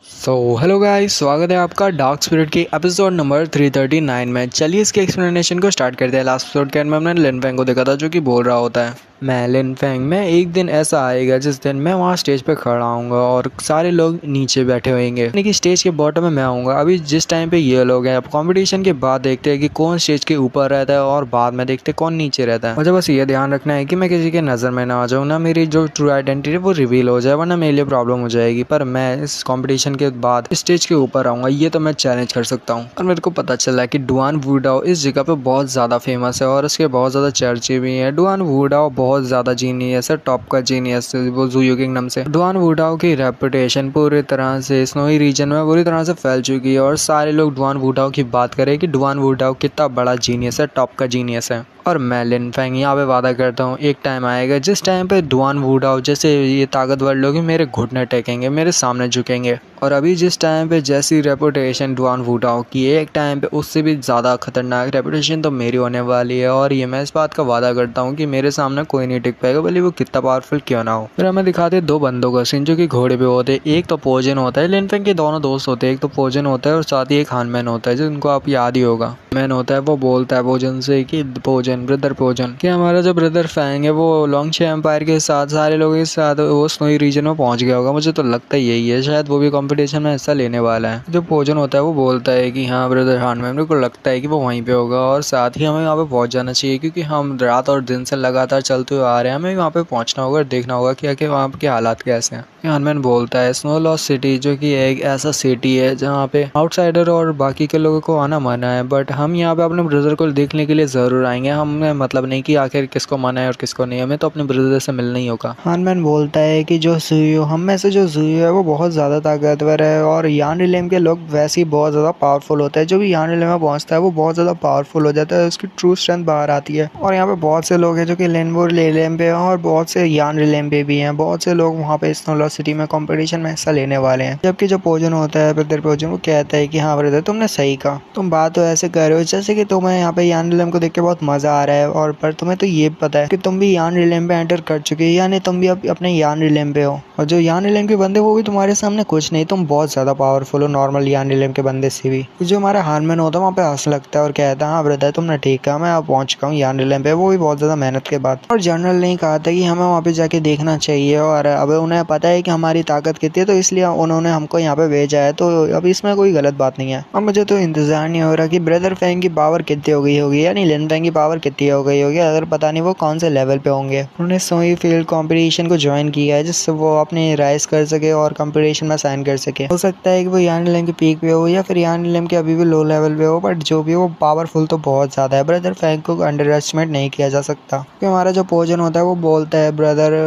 So hello guys, स्वागत है आपका डार्क स्पिरिट की एपिसोड नंबर 339 में। चलिए इसके एक्सप्लेनेशन को स्टार्ट करते हैं। लास्ट एपिसोड के एंड में हमने लिन फेंग को देखा था जो कि बोल रहा होता है मैं लिन फेंग मैं एक दिन ऐसा आएगा जिस दिन मैं वहाँ स्टेज पे खड़ा आऊँगा और सारे लोग नीचे बैठे होंगे, यानी कि स्टेज के बॉटम में मैं आऊँगा। अभी जिस टाइम पे ये लोग हैं, अब कंपटीशन के बाद देखते हैं कि कौन स्टेज के ऊपर रहता है और बाद में देखते हैं कौन नीचे रहता है। मुझे बस ये ध्यान रखना है कि मैं किसी के नज़र में ना आ जाऊँ, ना मेरी जो ट्रू आइडेंटिटी है वो रिवील हो जाए, वरना मेरे लिए प्रॉब्लम हो जाएगी। पर मैं इस कॉम्पिटिशन के बाद स्टेज के ऊपर आऊँगा, ये तो मैं चैलेंज कर सकता हूँ। और मेरे को पता चला है कि डुआन वू डाओ इस जगह पे बहुत ज़्यादा फेमस है और उसके बहुत ज़्यादा चर्चे भी हैं। डुआन वू डाओ बहुत ज़्यादा जीनियस है, टॉप का जीनियस है वो ज़ुयू किंगडम से। डुआन वू डाओ की रेपुटेशन पूरी तरह से स्नोई रीजन में पूरी तरह से फैल चुकी है और सारे लोग डुआन वू डाओ की बात करें कि डुआन वू डाओ कितना बड़ा जीनियस है, टॉप का जीनियस है। और मैं लिन फेंग यहाँ पे वादा करता हूँ एक टाइम आएगा जिस टाइम पे डुआन वू डाओ जैसे ये ताकतवर लोग मेरे घुटने टेकेंगे, मेरे सामने झुकेंगे। और अभी जिस टाइम पे जैसी रेपुटेशन डुआन वू डाओ की, एक टाइम पे उससे भी ज़्यादा खतरनाक रेपुटेशन तो मेरी होने वाली है। और ये मैं इस बात का वादा करता हूँ कि मेरे सामने कोई नहीं टिक पाएगा, भले वो कितना पावरफुल क्यों ना हो। फिर हमें दिखाते दो बंदों का सीन जो कि घोड़े पे होते हैं। एक तो पोजन होता है, लिन फेंग के दोनों दोस्त होते हैं, एक तो पोजन होता है और साथ ही एक हानमैन होता है जिनको आप याद ही होगा। मैन होता है वो बोलता है पोजन से कि पोजन ब्रदर पोजन कि हमारा जो ब्रदर फैंग है वो लॉन्गशे एम्पायर के साथ सारे लोगों के साथ वो स्नोई रीजन में पहुंच गया होगा। मुझे तो लगता ही यही है, शायद वो भी कंपटीशन में हिस्सा लेने वाला है। जो पोजन होता है वो बोलता है कि हाँ ब्रदर हानमैन, मेरे को लगता है कि वो वहीं पे होगा और साथ ही हमें यहाँ पे पहुंच जाना चाहिए क्योंकि हम रात और दिन से लगातार चलते हुए आ रहे हैं। हमें वहाँ पे पहुंचना होगा और देखना होगा कि आखिर वहाँ के हालात कैसे हैं। हानमैन बोलता है स्नो लॉस्ट सिटी जो कि एक ऐसा सिटी है जहाँ पे आउटसाइडर और बाकी के लोगों को आना मना है, बट हम यहाँ पे अपने ब्रदर को देखने के लिए जरूर आएंगे। हमें मतलब नहीं कि आखिर किसको मना है और किसको नहीं, हमें तो अपने ब्रदर से मिलना ही होगा। हानमैन बोलता है कि जो ज़ुयू हम में से जो ज़ुयू है वो बहुत ज़्यादा ताकतवर है और यान रिलेम के लोग वैसे ही बहुत ज़्यादा पावरफुल होते हैं। जो भी यान रिलेम में पहुँचता है वो बहुत ज़्यादा पावरफुल हो जाता है, उसकी ट्रू स्ट्रेंथ बाहर आती है। और यहाँ पे बहुत से लोग हैं जो कि लेनबोर लेलेम पे हैं और बहुत से यान रिलेम पे भी हैं। बहुत से लोग वहाँ पे स्नो लॉस्ट सिटी में कंपटीशन में हिस्सा लेने वाले हैं। जबकि जो पोजन होता है ब्रदर पोजन, वो कहता है कि हाँ ब्रदर तुमने सही कहा, तुम बात तो ऐसे कर रहे हो जैसे कि तुम्हें यहाँ पे यान रिलेम को देख के बहुत मजा आ रहा है। और पर तुम्हें तो ये पता है कि तुम भी यान रिलेम पे एंटर कर चुके हो, यानी तुम भी अब अपने यान रिलेम पे हो। और जो यान रिलेम के बंदे वो भी तुम्हारे सामने कुछ नहीं, तुम बहुत ज्यादा पावरफुल हो नॉर्मल यान रिलेम के बंदे से भी। जो हमारा हानमैन होता है वहाँ पे हंस लगता है और कहता है हाँ ब्रदर तुमने ठीक कहा, मैं अब पहुंच चुका हूँ यान रिलेम पे, वो भी बहुत ज्यादा मेहनत के बाद। और जनरल ने कहा था कि हमें वहाँ पे जाके देखना चाहिए और अब उन्हें पता है कि हमारी ताकत कितनी है, तो इसलिए उन्होंने हमको यहाँ पे भेजा है। तो अब इसमें कोई गलत बात नहीं है। और मुझे तो इंतजार नहीं हो रहा कि ब्रदर फेंग की पावर कितनी हो गई होगी, यानी लिन फेंग की पावर कितनी हो गई होगी, अगर पता नहीं वो कौन से लेवल पे होंगे। उन्होंने सोई फील्ड कंपटीशन को ज्वाइन किया है जिससे वो अपने राइज कर सके और कंपटीशन में साइन कर सके। हो सकता है कि वो यान रिलेम के पीक पे हो या फिर यान रिलेम के अभी भी लो लेवल पे हो, बट जो भी वो पावरफुल तो बहुत ज्यादा है। ब्रदर फेंग को अंडर एस्टिमेट नहीं किया जा सकता। क्योंकि हमारा जो पोजन होता है वो बोलता है ब्रदर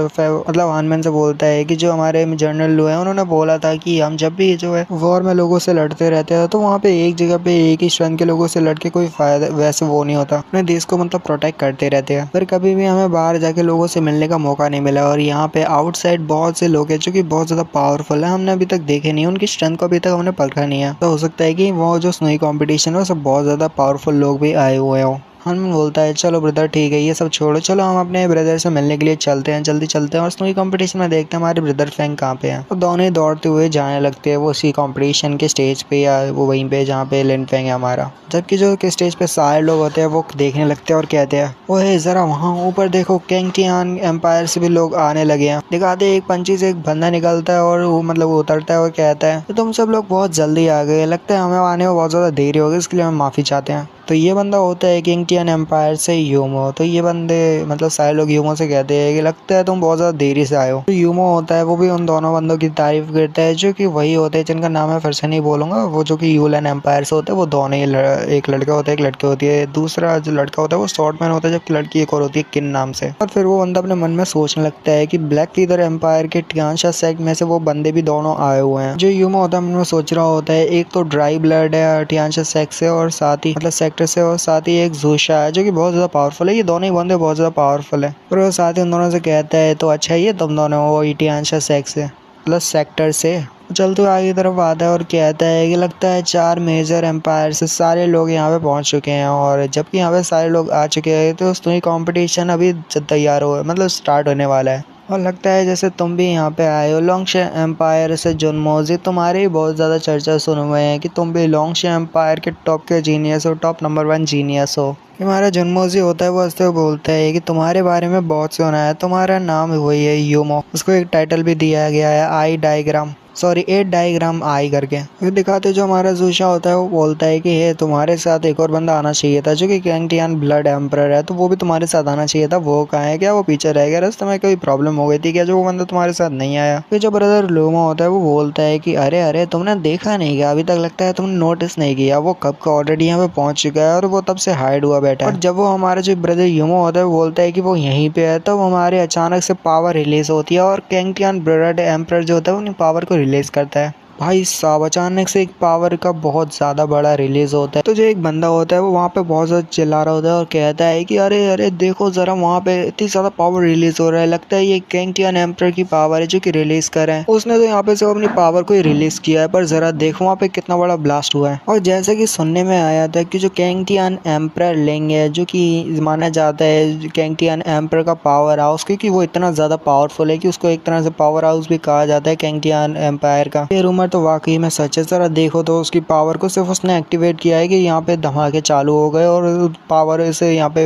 मतलब हानमैन से बोलता है कि जो हमारे जनरल लो है उन्होंने बोला था कि हम जब भी जो है वॉर में लोगों से लड़ते रहते हैं तो वहाँ पे एक जगह पे एक ही स्ट्रेंथ के लोगों से लड़के कोई फायदा वैसे वो नहीं होता, अपने देश को मतलब प्रोटेक्ट करते रहते हैं। पर कभी भी हमें बाहर जाके लोगों से मिलने का मौका नहीं मिला और यहाँ पे आउटसाइड बहुत से लोग हैं जो कि बहुत ज्यादा पावरफुल है, हमने अभी तक देखे नहीं, उनकी स्ट्रेंथ को अभी तक हमने परखा नहीं है। तो हो सकता है कि वो जो स्नोई कॉम्पिटिशन हो सब बहुत ज्यादा पावरफुल लोग भी आए हुए हो। हनुमान बोलता है चलो ब्रदर ठीक है, ये सब छोड़ो, चलो हम अपने ब्रदर से मिलने के लिए चलते हैं, जल्दी चलते हैं और स्नोई कंपटीशन में देखते हैं हमारे ब्रदर फैंग कहाँ पे हैं। तो दोनों ही दौड़ते हुए जाने लगते हैं वो उसी कंपटीशन के स्टेज पे या वो वहीं पे जहाँ पे लिन फैंग है हमारा। जबकि जो के स्टेज पे सारे लोग होते हैं वो देखने लगते हैं और कहते हैं ओए जरा वहाँ ऊपर देखो, कैंगटियान एम्पायर से भी लोग आने लगे हैं। दिखाते एक पंची से एक बंदा निकलता है और वो मतलब वो उतरता है और कहता है तो तुम सब लोग बहुत जल्दी आ गए, लगता है हमें आने में बहुत ज़्यादा देरी हो गई, इसके लिए हम माफ़ी चाहते हैं। तो ये बंदा होता है कैंगटियान एम्पायर से यूमो। तो ये बंदे मतलब सारे लोग यूमो से कहते हैं कि लगता है तुम बहुत ज़्यादा देरी से आए हो। तो यूमो होता है वो भी उन दोनों बंदों की तारीफ करता है जो कि वही होते हैं जिनका नाम मैं फिर से नहीं बोलूँगा, वो जो कि यूलन एम्पायर से होते हैं। वो दोनों ही एक लड़का होता है एक लड़की होती है। दूसरा जो लड़का होता है वो शॉर्टमैन होता है जबकि लड़की एक और होती है किन नाम से। और फिर वो बंदा अपने मन में सोचने लगता है कि ब्लैक लीडर एम्पायर के टियानशा सेक्ट में से वो बंदे भी दोनों आए हुए हैं। जो यूमो होता है मन में सोच रहा होता है एक तो ड्राई ब्लड है टियानशा सेक्ट से और साथ ही मतलब सेक्टर से, और साथ ही एक जोशा है जो कि बहुत ज़्यादा पावरफुल है। ये दोनों ही बंदे बहुत ज़्यादा पावरफुल है। और वो साथ ही उन दोनों से कहता है तो अच्छा ये तुम दोनों वो टियानशा सेक्ट से मतलब सेक्टर से। चलते हुए आगे की तरफ आता है और कहता है कि लगता है 4 मेजर एम्पायर से सारे लोग यहाँ पे पहुँच चुके हैं, और जबकि यहाँ पे सारे लोग आ चुके हैं तो उसमें कंपटीशन अभी तैयार हो मतलब स्टार्ट होने वाला है। और लगता है जैसे तुम भी यहाँ पे आए हो लोंगशे एम्पायर से। जुनमोजी तुम्हारे ही बहुत ज़्यादा चर्चा सुने हुए हैं कि तुम भी लोंगशे एम्पायर के टॉप के जीनियस हो, टॉप नंबर 1 जीनियस हो। हमारा जुनमोजी होता है वो हंसते हुए बोलता है कि तुम्हारे बारे में बहुत सुना है, तुम्हारा नाम वही है यूमो। उसको एक टाइटल भी दिया गया है आई डायग्राम, सॉरी 8 डायग्राम आई करके। फिर दिखाते जो हमारा जोशा होता है वो बोलता है कि हे तुम्हारे साथ एक और बंदा आना चाहिए था जो कि कैंगटियान ब्लड एम्परर है, तो वो भी तुम्हारे साथ आना चाहिए था। वो कहाँ है, क्या वो पीछे रह गया, रास्ते में कोई प्रॉब्लम हो गई थी क्या जो वो बंदा तुम्हारे साथ नहीं आया। फिर जो ब्रदर लूमा होता है वो बोलता है कि अरे अरे तुमने देखा नहीं क्या, अभी तक लगता है तुमने नोटिस नहीं किया, वो कब का ऑलरेडी यहाँ पे पहुंच चुका है और वो तब से हाइड हुआ बैठा है। और जब वो हमारा जो ब्रदर यूमो होता है वो बोलता है कि वो यहीं पे है, तब हमारे अचानक से पावर रिलीज होती है और कैंगटियान ब्लड एम्परर जो होता है वो अपनी पावर को रिलीज करता है। भाई साहब अचानक से एक पावर का बहुत ज़्यादा बड़ा रिलीज होता है। तो जो एक बंदा होता है वो वहाँ पे बहुत ज़्यादा चिल्ला रहा होता है और कहता है कि अरे अरे देखो ज़रा वहाँ पे इतनी ज़्यादा पावर रिलीज हो रहा है, लगता है ये कैंगटियान एम्परर की पावर है जो कि रिलीज कर रहे हैं। उसने तो यहाँ पे सिर्फ अपनी पावर को ही रिलीज किया है, पर ज़रा देखो वहाँ पे कितना बड़ा ब्लास्ट हुआ है। और जैसे कि सुनने में आया था कि जो कैंगटियान एम्परर लिंग है जो कि माना जाता है कैंगटियान एम्परर का पावर हाउस, क्योंकि वो इतना ज़्यादा पावरफुल है कि उसको एक तरह से पावर हाउस भी कहा जाता है कैंगटियान एम्पायर का। ये रूमर तो वाकई में सच है। जरा देखो तो उसकी पावर को सिर्फ उसने एक्टिवेट किया है कि यहाँ पे धमाके चालू हो गए और पावर से यहाँ पे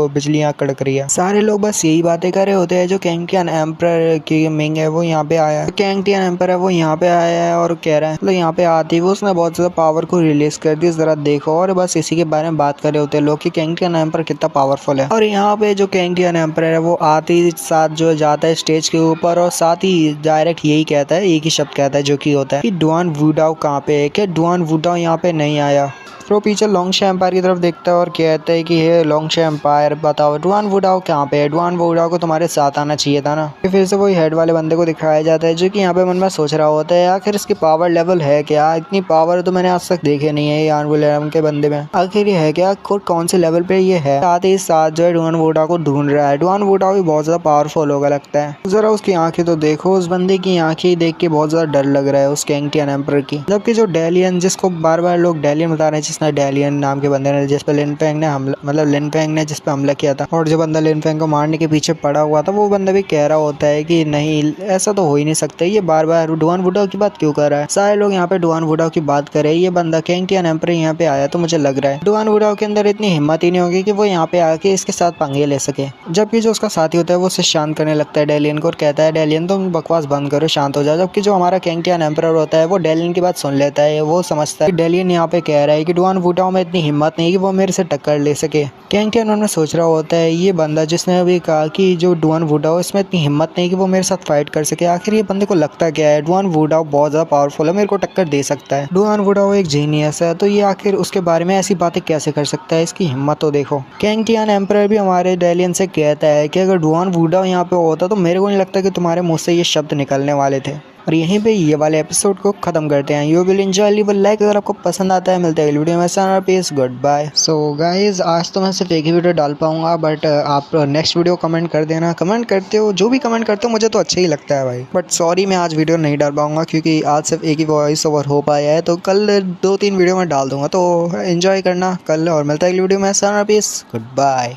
बिजलियाँ कड़क रही है। सारे लोग बस यही बातें कर रहे होते हैं। जो कैंगटियान एम्परर की मिंग है वो यहाँ पे आया है, कैंगटियान एम्परर है वो यहाँ पे आया है और कह रहा है मतलब यहाँ पे आती है उसने बहुत ज़्यादा पावर को रिलीज कर दी, जरा देखो। और बस इसी के बारे में बात कर रहे होते हैं लोग कि कैंगटियान एम्परर कितना पावरफुल है। और यहाँ पे जो कैंगटियान एम्परर है वो आते ही साथ जो जाता है स्टेज के ऊपर और साथ ही डायरेक्ट यही कहता है, एक ही शब्द कहता है जो कि होता है कि डुआन वुडाओ कहाँ पे है, क्या डुआन वुडाओ यहाँ पे नहीं आया। फिर वो पीछे लोंगशे एम्पायर की तरफ देखता है और कहता है कि हे लोंगशे एम्पायर बताओ डुआन वुडाओ कहाँ पे है, डुआन वुडाओ को तुम्हारे साथ आना चाहिए था ना। फिर से वही हेड वाले बंदे को दिखाया जाता है जो कि यहाँ पे मन में सोच रहा होता है आखिर इसकी पावर लेवल है क्या, इतनी पावर तो मैंने आज तक देखे नहीं है यान विलियम के बंदे में, आखिर ये है क्या, कौन से लेवल पे ये है। साथ ही साथ जो है डुआन वुडाओ को ढूंढ रहा है। डुआन वुडाओ भी बहुत ज्यादा पावरफुल होगा लगता है, जरा उसकी आंखें तो देखो, उस बंदे की आंखें देख के बहुत ज्यादा डर लग रहा है उस कैंगटियान एम्परर की। जबकि जो डेलियन जिसको बार बार लोग डेलियन बता रहे हैं, जिसने डेलियन नाम के बंदे ने जिस पे लिन फेंग ने हमला मतलब लिन फेंग ने जिस पे हमला किया था और जो बंदा लिन फेंग को मारने के पीछे पड़ा हुआ था वो बंदा भी कह रहा होता है कि नहीं ऐसा तो हो ही नहीं सकता, ये बार बार डुआन वुडाओ की बात क्यों कर रहा है। सारे लोग यहाँ पे डुआन वुडाओ की बात कर रहे हैं। ये बंदा कैंगटियान एम्परर यहाँ पे आया तो मुझे लग रहा है डुआन वुडाओ के अंदर इतनी हिम्मत ही नहीं होगी कि वो यहाँ पे आके इसके साथ पंगे ले सके। जबकि जो उसका साथी होता है वो उसे शांत करने लगता है डेलियन को और कहता है डेलियन तुम बकवास बंद करो, शांत हो जाओ। जबकि जो हमारा कैंगटियान एम्परर होता है वो डेलियन की बात सुन लेता है, वो समझता है कि डेलियन यहाँ पे कह रहा है कि डुआन वुडाओ में इतनी हिम्मत नहीं कि वो मेरे से टक्कर ले सके। कैंगटियान उन्होंने सोच रहा होता है ये बंदा जिसने अभी कहा कि जो डुआन वुडाओ इसमें इतनी हिम्मत नहीं कि वो मेरे साथ फाइट कर सके, आखिर ये बंदे को लगता क्या है डुआन वुडाओ बहुत ज़्यादा पावरफुल है, मेरे को टक्कर दे सकता है। डुआन वुडाओ एक जीनियस है तो ये आखिर उसके बारे में ऐसी बातें कैसे कर सकता है, इसकी हिम्मत तो देखो। कैंगटियान एम्परर भी हमारे डेलियन से कहता है कि अगर डुआन वुडाओ यहाँ पे होता तो मेरे को नहीं लगता कि तुम्हारे मुँह से ये शब्द निकलने वाले थे। और यहीं पे ये वाले एपिसोड को खत्म करते हैं। You will enjoy, leave a like अगर आपको पसंद आता है। मिलते हैं अगली वीडियो में। Peace, goodbye. So guys, आज तो मैं सिर्फ एक ही वीडियो डाल पाऊंगा, बट आप नेक्स्ट वीडियो कमेंट कर देना। कमेंट करते हो, जो भी कमेंट करते हो मुझे तो अच्छा ही लगता है भाई, बट सॉरी मैं आज वीडियो नहीं डाल पाऊंगा क्योंकि आज सिर्फ एक ही वॉइस ओवर हो पाया है। तो कल 2-3 वीडियो में डाल दूंगा, तो एंजॉय करना कल। और मिलता है अगली वीडियो में। Peace, goodbye.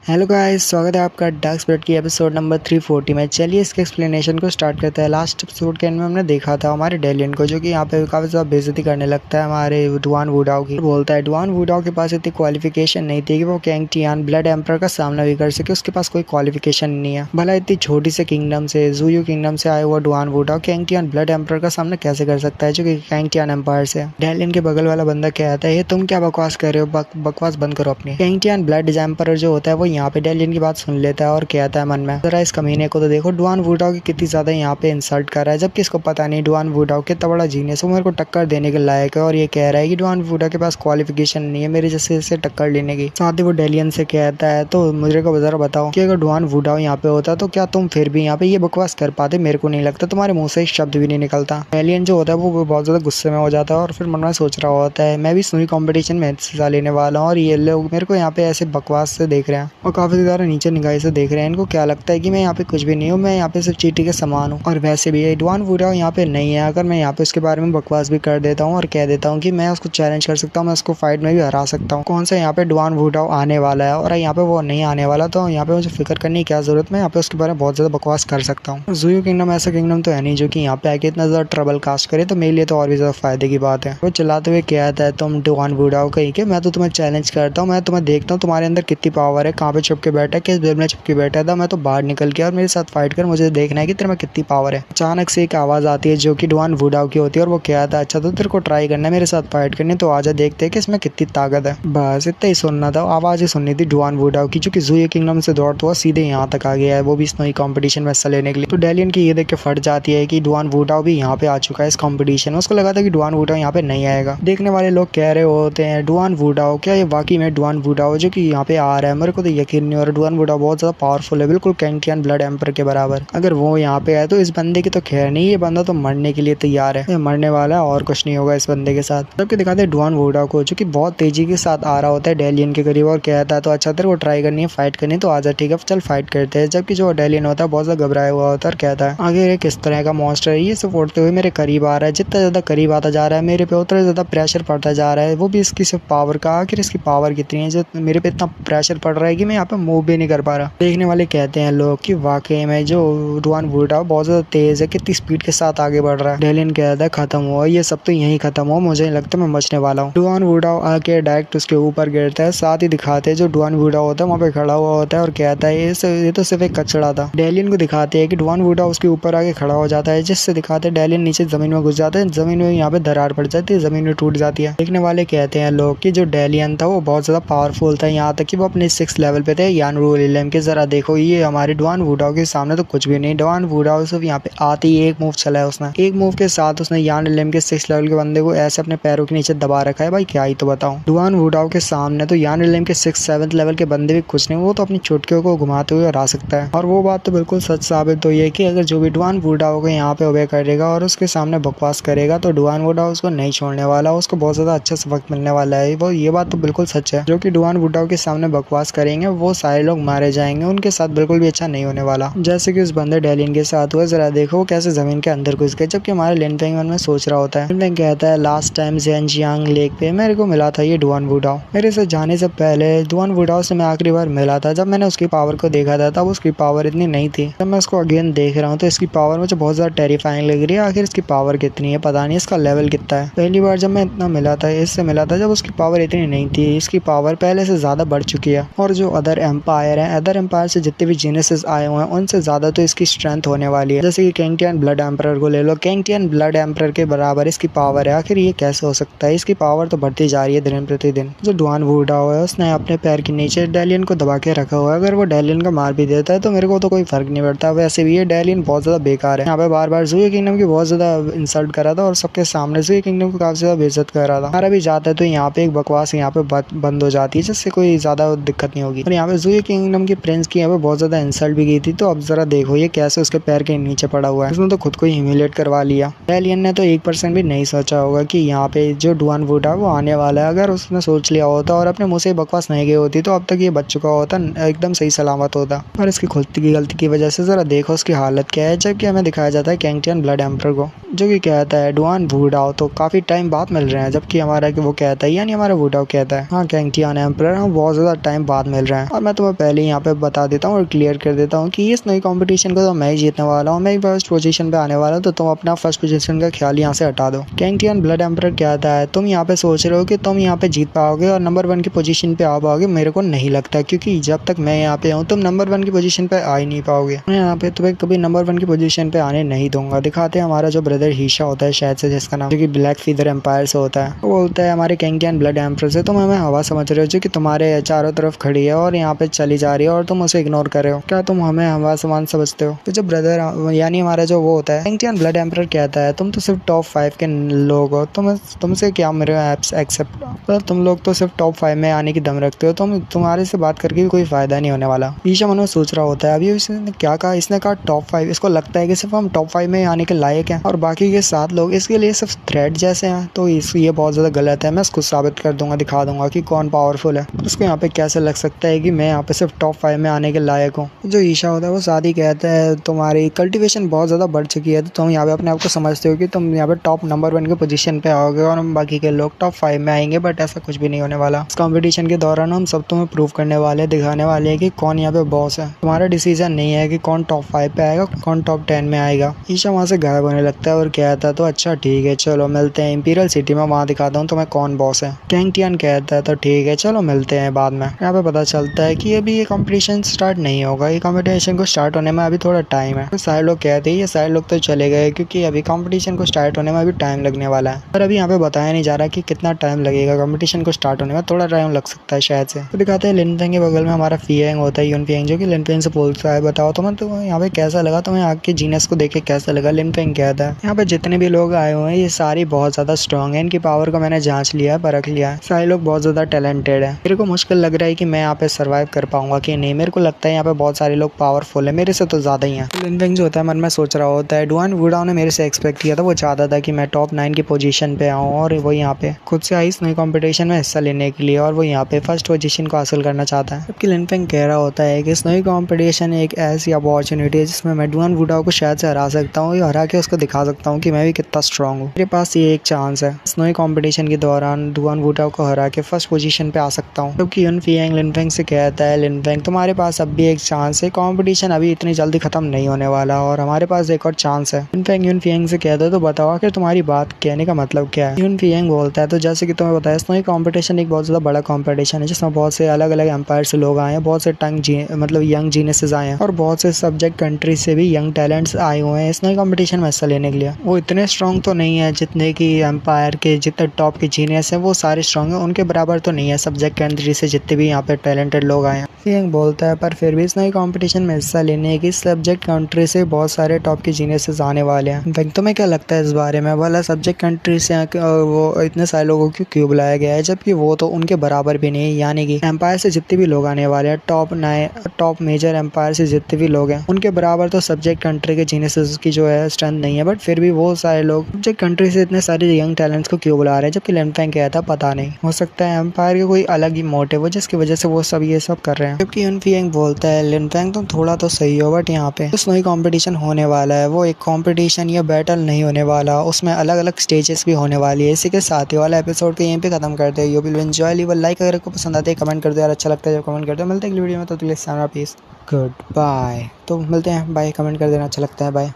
Hello guys, स्वागत है आपका डार्क स्पिरिट की एपिसोड नंबर 340 में। चलिए इसके एक्सप्लेनेशन को स्टार्ट करते हैं। लास्ट एपिसोड के एंड में हमने देखा था हमारे डेलियन को, जो कि यहाँ पे काफ़ी ज़्यादा बेइज्जती करने लगता है हमारे डुआन वुडाओ की। बोलता है डुआन वुडाओ के पास इतनी क्वालिफिकेशन नहीं थी कि वो कैंग टियान ब्लड एम्पर का सामना भी कर सके। उसके पास कोई क्वालिफिकेशन नहीं है। भला इतनी छोटी से किंगडम से, ज़ुयू किंगडम से आया हुआ Duan Wudao Cang Tian blood emperor का सामना कैसे कर सकता है, जो कि कैंग टियान एम्पायर से। डेलियन के बगल वाला बंदा कहता है, तुम क्या बकवास कर रहे हो, बकवास बंद करो अपनी। कैंग टियान ब्लड एम्पर जो होता है वो यहाँ पे डेलियन की बात सुन लेता है और कहता है मन में, जरा इस कमीने को तो देखो, डुआन वुडाओ की कितनी ज्यादा यहाँ पे इंसल्ट कर रहा है, जबकि इसको पता नहीं डुआन वुडाओ कितना बड़ा जीनियस है, मेरे को टक्कर देने के लायक है। और ये कह रहा है कि डुआन वुडाओ के पास क्वालिफिकेशन नहीं है मेरे जैसे से टक्कर लेने की। साथ ही वो डेलियन से कहता है, तो मुझे को जरा बताओ कि अगर डुआन वुडाओ यहाँ पे होता तो क्या तुम फिर भी यहाँ पे ये बकवास कर पाते? मेरे को नहीं लगता, तुम्हारे मुंह से एक शब्द भी नहीं निकलता। डेलियन जो होता है वो बहुत ज्यादा गुस्से में हो जाता है और फिर मन में सोच रहा होता है, मैं भी सुई कॉम्पिटिशन में हिस्सा लेने वाला हूँ और ये लोग मेरे को यहाँ पे ऐसे बकवास से देख रहे हैं और काफी ज्यादा नीचे निगाह से देख रहे हैं। इनको क्या लगता है कि मैं यहाँ पे कुछ भी नहीं हूँ, मैं यहाँ पे सिर्फ चींटी के समान हूँ। और वैसे भी डुआन वुडाओ यहाँ पे नहीं है। अगर मैं यहाँ पे उसके बारे में बकवास भी कर देता हूँ और कह देता हूँ कि मैं उसको चैलेंज कर सकता हूँ, मैं उसको फाइट में भी हरा सकता हूँ, कौन सा यहाँ पे डुआन वुडाओ आने वाला है और यहाँ पे वो नहीं आने वाला, तो यहाँ पे मुझे फिक्र करने की क्या जरूरत। मैं यहाँ पे उसके बारे में बहुत ज्यादा बकवास कर सकता हूँ। ज़ुयू किंगडम ऐसा किंगडम तो है नहीं जो कि यहाँ पे आके इतना ज्यादा ट्रबल कास्ट करे, तो मेरे लिए तो और भी ज्यादा फायदे की बात है। वो चलाते हुए कहता है, तुम डुआन वुडाओ कहीं के, मैं तो तुम्हें चैलेंज करता हूँ, मैं तुम्हें देखता हूँ तुम्हारे अंदर कितनी पावर है, कहाँ पे छुप के बैठा है, किस बिल में छुप के बैठा था, मैं तो बाहर निकल के और मेरे साथ फाइट कर, मुझे देखना है कि तेरे में कितनी पावर है। अचानक से एक आवाज आती है जो कि डुआन वुडाओ की होती है और वो कहता है, अच्छा तो तेरे को ट्राई करना है मेरे साथ फाइट करनी, तो आजा देखते हैं कि इसमें कितनी ताकत है। बस इतना ही सुनना था, आवाज ही सुननी थी डुआन वुडाओ की, जो कि ज़ुयू किंगडम से दौड़ता हुआ सीधे यहाँ तक आ गया है, वो भी स्नोई कॉम्पिटिशन में हिस्सा लेने के लिए। तो डेलियन की ये देख के फट जाती है कि डुआन वुडाओ भी यहाँ पे आ चुका है इस कॉम्पिटिशन में। उसको लगा था कि डुआन वुडाओ यहाँ पे नहीं आएगा। देखने वाले लोग कह रहे होते हैं, डुआन वुडाओ, क्या ये वाकई में डुआन वुडाओ जो कि यहाँ पे आ रहा है? मेरे को तो यकीन नहीं हो रहा। डुआन वुडाओ बहुत ज्यादा पावरफुल है, बिल्कुल कैंग टियान ब्लड एम्पर के बराबर। अगर वो यहाँ पे आए तो इस बंदे की तो खैर नहीं, ये बंदा तो मरने के लिए तैयार है, ये मरने वाला है और कुछ नहीं होगा इस बंदे के साथ। जबकि दिखाते हैं डुआन वुडाओ को, जो कि बहुत तेजी के साथ आ रहा होता है डेलियन के करीब और कहता है, तो अच्छा तेरे को ट्राई करनी है, फाइट करनी है, तो आजा ठीक है चल फाइट करते हैं। जबकि जो डेलियन होता है बहुत ज्यादा घबराया हुआ होता है और कहता है, आगे ये किस तरह का मॉन्स्टर है, ये सब उड़ते हुए मेरे करीब आ रहा है, जितना ज्यादा करीब आता जा रहा है मेरे पे उतना ज्यादा प्रेशर पड़ता जा रहा है, वो भी इसकी सिर्फ पावर का। आखिर इसकी पावर कितनी है जो मेरे पे इतना प्रेशर पड़ रहा है कि मैं यहाँ पे मूव भी नहीं कर पा रहा। देखने वाले कहते हैं लोग कि वाकई में जो डुआन वुडाओ बहुत ज्यादा तेज है, कितनी स्पीड के साथ आगे बढ़ रहा है। डेलियन कहता है, खत्म हुआ ये सब, तो यहीं खत्म हुआ, मुझे नहीं लगता मैं बचने वाला हूँ। डुआन वुडाओ आके डायरेक्ट उसके ऊपर गिरता है। साथ ही दिखाते हैं जो डुआन वुडाओ होता है वहाँ पे खड़ा हुआ होता है और कहता है ये तो सिर्फ एक कचड़ा था। डेलियन को दिखाते हैं कि डुआन वुडाओ उसके ऊपर आके खड़ा हो जाता है, जिससे दिखाते हैं डेलियन नीचे जमीन में घुस जाता है, जमीन में यहाँ पे दरार पड़ जाती है, जमीन में टूट जाती है। देखने वाले कहते हैं लोग कि जो डेलियन था वो बहुत ज्यादा पावरफुल था, यहाँ तक कि वो अपने 6 लेवल पे थे यान रूल के। जरा देखो ये हमारे डुआन वुडाओ के सामने तो कुछ भी नहीं। डुआन वुडाओ सिर्फ यहाँ पे आते ही एक मूव चला है उसने, एक मूव के साथ उसने यान रिलेम के 6 लेवल के बंदे को ऐसे अपने पैरों के नीचे दबा रखा है। भाई क्या ही तो बताऊं, डुआन वुडाओ के सामने तो यान रिलेम के 6-7 लेवल के बंदे भी कुछ नहीं, वो तो अपनी चुटकियों को घुमाते हुए हरा सकता है। और वो बात तो बिल्कुल सच साबित हुई है कि अगर जो भी डुआन वुडाओ को यहाँ पे ओबे करेगा और उसके सामने बकवास करेगा तो डुआन वुडाओ उसको नहीं छोड़ने वाला, उसको बहुत ज्यादा अच्छा सबक मिलने वाला है। वो ये बात तो बिल्कुल सच है, जो कि डुआन वुडाओ के सामने बकवास करेंगे वो सारे लोग मारे जाएंगे, उनके साथ बिल्कुल भी अच्छा नहीं होने वाला, जैसे कि उस बंदे डेलियन के साथ हुआ। जरा देखो वो कैसे जमीन के अंदर घुस गए, जबकि हमारे लिन फेंग मन में सोच रहा होता है। लिन फेंग कहता है, लास्ट टाइम ज़ेनजियांग लेक पे मेरे को मिला था ये डुआन वुडाओ, मेरे से जाने से पहले डुआन वुडाओ से मैं आखिरी बार मिला था, जब मैंने उसकी पावर को देखा था तब उसकी पावर इतनी नहीं थी। जब मैं उसको अगेन देख रहा हूँ तो इसकी पावर मुझे बहुत ज्यादा टेरिफाइंग लग रही है। आखिर इसकी पावर कितनी है पता नहीं, इसका लेवल कितना है। पहली बार जब मैं इतना मिला था, इससे मिला था जब उसकी पावर इतनी नहीं थी, इसकी पावर पहले से ज्यादा बढ़ चुकी है। और जो अदर एम्पायर है, अदर एम्पायर से जितने भी जीनियसेस आए हुए हैं उनसे ज्यादा तो इसकी स्ट्रेंथ होने वाली है। जैसे कि कैंग टियान ब्लड एम्परर को ले लो, कैंग टियान ब्लड एम्परर के बराबर इसकी पावर है। आखिर ये कैसे हो सकता है? इसकी पावर तो बढ़ती जा रही है दिन प्रतिदिन। जो डुआन वुडाओ है उसने अपने पैर के नीचे डेलियन को दबा के रखा हुआ है, अगर वो डेलियन का मार भी देता है तो मेरे को तो कोई फर्क नहीं पड़ता। वैसे भी ये डेलियन बहुत ज्यादा बेकार है, यहाँ पे बार बार ज़ुयू किंगडम की बहुत ज्यादा इंसल्ट कर रहा था और सबके सामने ज़ुयू किंगडम को काफी ज्यादा बेइज्जत कर रहा था। हमारा भी जाता है तो यहाँ पे एक बकवास यहाँ पे बंद हो जाती है, जिससे कोई ज्यादा दिक्कत नहीं होगी। और यहाँ पे जूही किंगडम के प्रिंस की यहाँ पे बहुत ज्यादा इंसल्ट भी की थी। तो अब जरा देखो ये कैसे उसके पैर के नीचे पड़ा हुआ है, उसने तो खुद को ही ह्यूमिलेट करवा लिया। एलियन ने तो 1% भी नहीं सोचा होगा कि यहाँ पे जो डुआन वुड है वो आने वाला है। अगर उसने सोच लिया होता और अपने मुंह से बकवास नहीं गई होती तो अब तक ये बच चुका होता, एकदम सही सलामत होता। पर इसकी खुद की गलती की वजह से जरा देखो उसकी हालत क्या है। जबकि हमें दिखाया जाता है कैंगटियन ब्लड एम्पर को, जो कि कहता है डुआन वुडाओ तो काफी टाइम बाद मिल रहे हैं। जबकि हमारा कि वो कहता है, यानी हमारा वुडाओ कहता है, हाँ कैंगटियन एम्पर हम बहुत ज्यादा टाइम बाद मिल रहे हैं। और मैं तुम्हें पहले यहाँ पे बता देता हूँ और क्लियर कर देता हूँ कि इस नई कंपटीशन को तो मैं ही जीतने वाला हूँ, मैं ही फर्स्ट पोजीशन पे आने वाला हूँ। तो तुम अपना फर्स्ट पोजीशन का ख्याल यहाँ से हटा दो। कैंगटियन ब्लड एम्पर कहता है तुम यहाँ पे सोच रहे हो कि तुम यहाँ पे जीत पाओगे और नंबर 1 की पोजीशन पे आ पाओगे, मेरे को नहीं लगता। क्योंकि जब तक मैं यहाँ पे हूँ तुम नंबर 1 की पोजीशन पे आ ही नहीं पाओगे। मैं यहाँ पे तुम्हें कभी नंबर 1 की पोजीशन पे आने नहीं दूंगा। दिखाते हैं हमारा जो ब्रदर हीशा होता है शायद से, जिसका नाम जो कि ब्लैक फीदर एम्पायर से होता है, वो बोलता है हमारे कैंगटियन ब्लड एम्पर से तुम हमें हवा समझ रहे हो जो कि तुम्हारे चारों तरफ खड़ी है और यहाँ पे चली जा रही है और तुम उसे इग्नोर कर रहे हो। क्या तुम हमें हवा समान समझते हो? तो जो ब्रदर यानी हमारा जो वो होता है कैंगटियन ब्लड एम्पर कहता है तुम तो सिर्फ टॉप 5 के लोग हो, तुमसे क्या मेरे एप्स एक्सेप्ट, तुम लोग तो सिर्फ टॉप 5 में आने की दम रखते हो, तुम्हारे से बात करके भी कोई फायदा नहीं होने वाला। ईशा मन में सोच रहा होता है अभी इसने क्या कहा, इसने कहा टॉप 5, इसको लगता है कि सिर्फ हम टॉप 5 में आने के लायक हैं और बाकी के 7 लोग इसके लिए सिर्फ थ्रेट जैसे हैं। तो ये बहुत ज्यादा गलत है, मैं इसको साबित कर दूंगा, दिखा दूंगा कि कौन पावरफुल है। उसको यहाँ पे कैसे लग सकता है कि मैं यहाँ पे सिर्फ टॉप 5 में आने के लायक हूँ। जो ईशा होता है वो साथ ही कहता है तुम्हारी कल्टिवेशन बहुत ज्यादा बढ़ चुकी है, तो तुम यहाँ पे अपने आप को समझते हो कि तुम यहाँ पे टॉप नंबर 1 के पोजीशन पे आओगे और हम बाकी के लोग टॉप 5 में आएंगे, बट ऐसा कुछ भी नहीं होने वाला। इस कंपटीशन के दौरान हम सब तुम्हें प्रूव करने वाले, दिखाने वाले हैं कि कौन यहाँ पे बॉस है। तुम्हारा डिसीजन नहीं है कि कौन टॉप 5 पे आएगा कौन टॉप 10 में आएगा। ईशा वहाँ से गायब होने लगता है और कहता है तो अच्छा ठीक है चलो मिलते हैं इंपीरियल सिटी में, वहाँ दिखाता हूँ तुम्हें कौन बॉस है। कैंगटियन कहता है तो ठीक है चलो मिलते हैं बाद में। यहाँ पे पता चलता है कि अभी ये कंपटीशन स्टार्ट नहीं होगा, ये कंपटीशन को स्टार्ट होने में अभी थोड़ा टाइम है। तो सारे लोग कहते हैं ये सारे लोग तो चले गए क्योंकि अभी कंपटीशन को स्टार्ट होने में अभी टाइम लगने वाला है। पर अभी यहाँ पे बताया नहीं जा रहा कि कितना टाइम लगेगा कंपटीशन को स्टार्ट होने में, थोड़ा टाइम लग सकता है शायद से। तो दिखाते हैं लिनफेंग के बगल में हमारा फियांग होता है, यूनफियांग, जो कि लिनफेंग से बोलता है बताओ तुम्हें तो यहाँ पे कैसा लगा, तुम्हें आग के जीनस को देख के कैसा लगा। लिनफेंग कहता है यहाँ पे जितने भी लोग आए हुए हैं ये सारी बहुत ज्यादा स्ट्रॉन्ग है, इनकी पावर को मैंने जांच लिया है, परख लिया है, सारे लोग बहुत ज्यादा टैलेंटेड है। मेरे को मुश्किल लग रहा है कि मैं यहाँ पे सर्वाइव कर पाऊंगा कि नहीं, मेरे को लगता है यहाँ पे बहुत सारे लोग पावरफुल है, मेरे से तो ज्यादा ही है। लिनफेंग जो होता है मन में सोच रहा होता है डुआन वुडाओ ने मेरे से एक्सपेक्ट किया था, वो चाहता था कि मैं टॉप 9 की पोजीशन पे आऊँ और वो यहाँ पे खुद से आई इस नई कंपटीशन में हिस्सा लेने के लिए और वो यहाँ पे फर्स्ट पोजीशन को हासिल करना चाहता है। जबकि लिनफेंग कह रहा होता है कि इस नई कंपटीशन एक ऐसी अपॉर्चुनिटी है जिसमें मैं डुआन वुडाओ को शायद से हरा सकता हूँ, या हरा के उसको दिखा सकता हूँ कि मैं भी कितना स्ट्रांग हूँ। मेरे पास ये एक चांस है, इस नई कंपटीशन के दौरान डुआन वुडाओ को हरा के फर्स्ट पोजीशन पे आ सकता हूँ। जबकि यूनफियांग लिनफेंग से कहता है लिनफेंग तुम्हारे पास अब भी एक चांस है, कंपटीशन अभी इतनी जल्दी खत्म नहीं होने वाला और हमारे पास एक और चांस है। लिनफेंग यूनफियांग से कहता है तो बताओ आखिर तुम्हारी बात कहने का मतलब क्या है। यूनफियांग बोलता है तो जैसे कि तुम्हें बताया इस नई कंपटीशन एक बहुत ज्यादा बड़ा कंपटीशन है जिसमें बहुत से अलग अलग एम्पायर से लोग आए हैं, बहुत से मतलब यंग जीनियसेस आए हैं और बहुत से सब्जेक्ट कंट्री से भी यंग टैलेंट्स आए हुए हैं इस नई कंपटीशन में हिस्सा लेने के लिए। वो इतने स्ट्रॉन्ग तो नहीं है जितने की एम्पायर के जितने टॉप के जीनियस हैं वो सारे स्ट्रॉन्ग है, उनके बराबर तो नहीं है सब्जेक्ट कंट्री से जितने भी यहाँ पे टैलेंटेड लोग आए हैं। यंग बोलता है पर फिर भी इस नई कंपटीशन में हिस्सा लेने की सब्जेक्ट कंट्री से बहुत सारे टॉप के जीनियसेस आने वाले हैं। इनफैक्ट तुम्हें क्या लगता है इस बारे में, वाला सब्जेक्ट कंट्री से वो इतने सारे लोगों को क्यों बुलाया गया है, जबकि वो तो उनके बराबर भी नहीं है। यानी कि एम्पायर से जितने भी लोग आने वाले हैं, टॉप मेजर एम्पायर से जितने भी लोग हैं उनके बराबर तो सब्जेक्ट कंट्री के जीनियसेस की जो है स्ट्रेंथ नहीं है, बट फिर भी वो सारे लोग सब्जेक्ट कंट्री से इतने सारे यंग टैलेंट्स को क्यों बुला रहे हैं। जबकि लिनफेंग कहता पता नहीं, हो सकता है एम्पायर के कोई अलग ही मोटिव हो जिसकी वजह से वो सब ये सब कर रहे हैं। जबकि यूनफियांग बोलता है लिनफेंग तुम थोड़ा तो सही हो, बट यहाँ पे उस नई कंपटीशन होने वाला है, वो एक कंपटीशन या बैटल नहीं होने वाला, उसमें अलग अलग स्टेजेस भी होने वाली है। इसी के साथ ही वाला एपिसोड को यहीं पे खत्म करते हैं। You will enjoy, leave a like अगर आपको पसंद आते है, कमेंट कर दो यार, अच्छा लगता है जब कमेंट करते हो। मिलते हैं अगली वीडियो में, तो प्लीज गुड बाय। तो मिलते हैं, बाय, कमेंट कर देना अच्छा लगता है, बाय।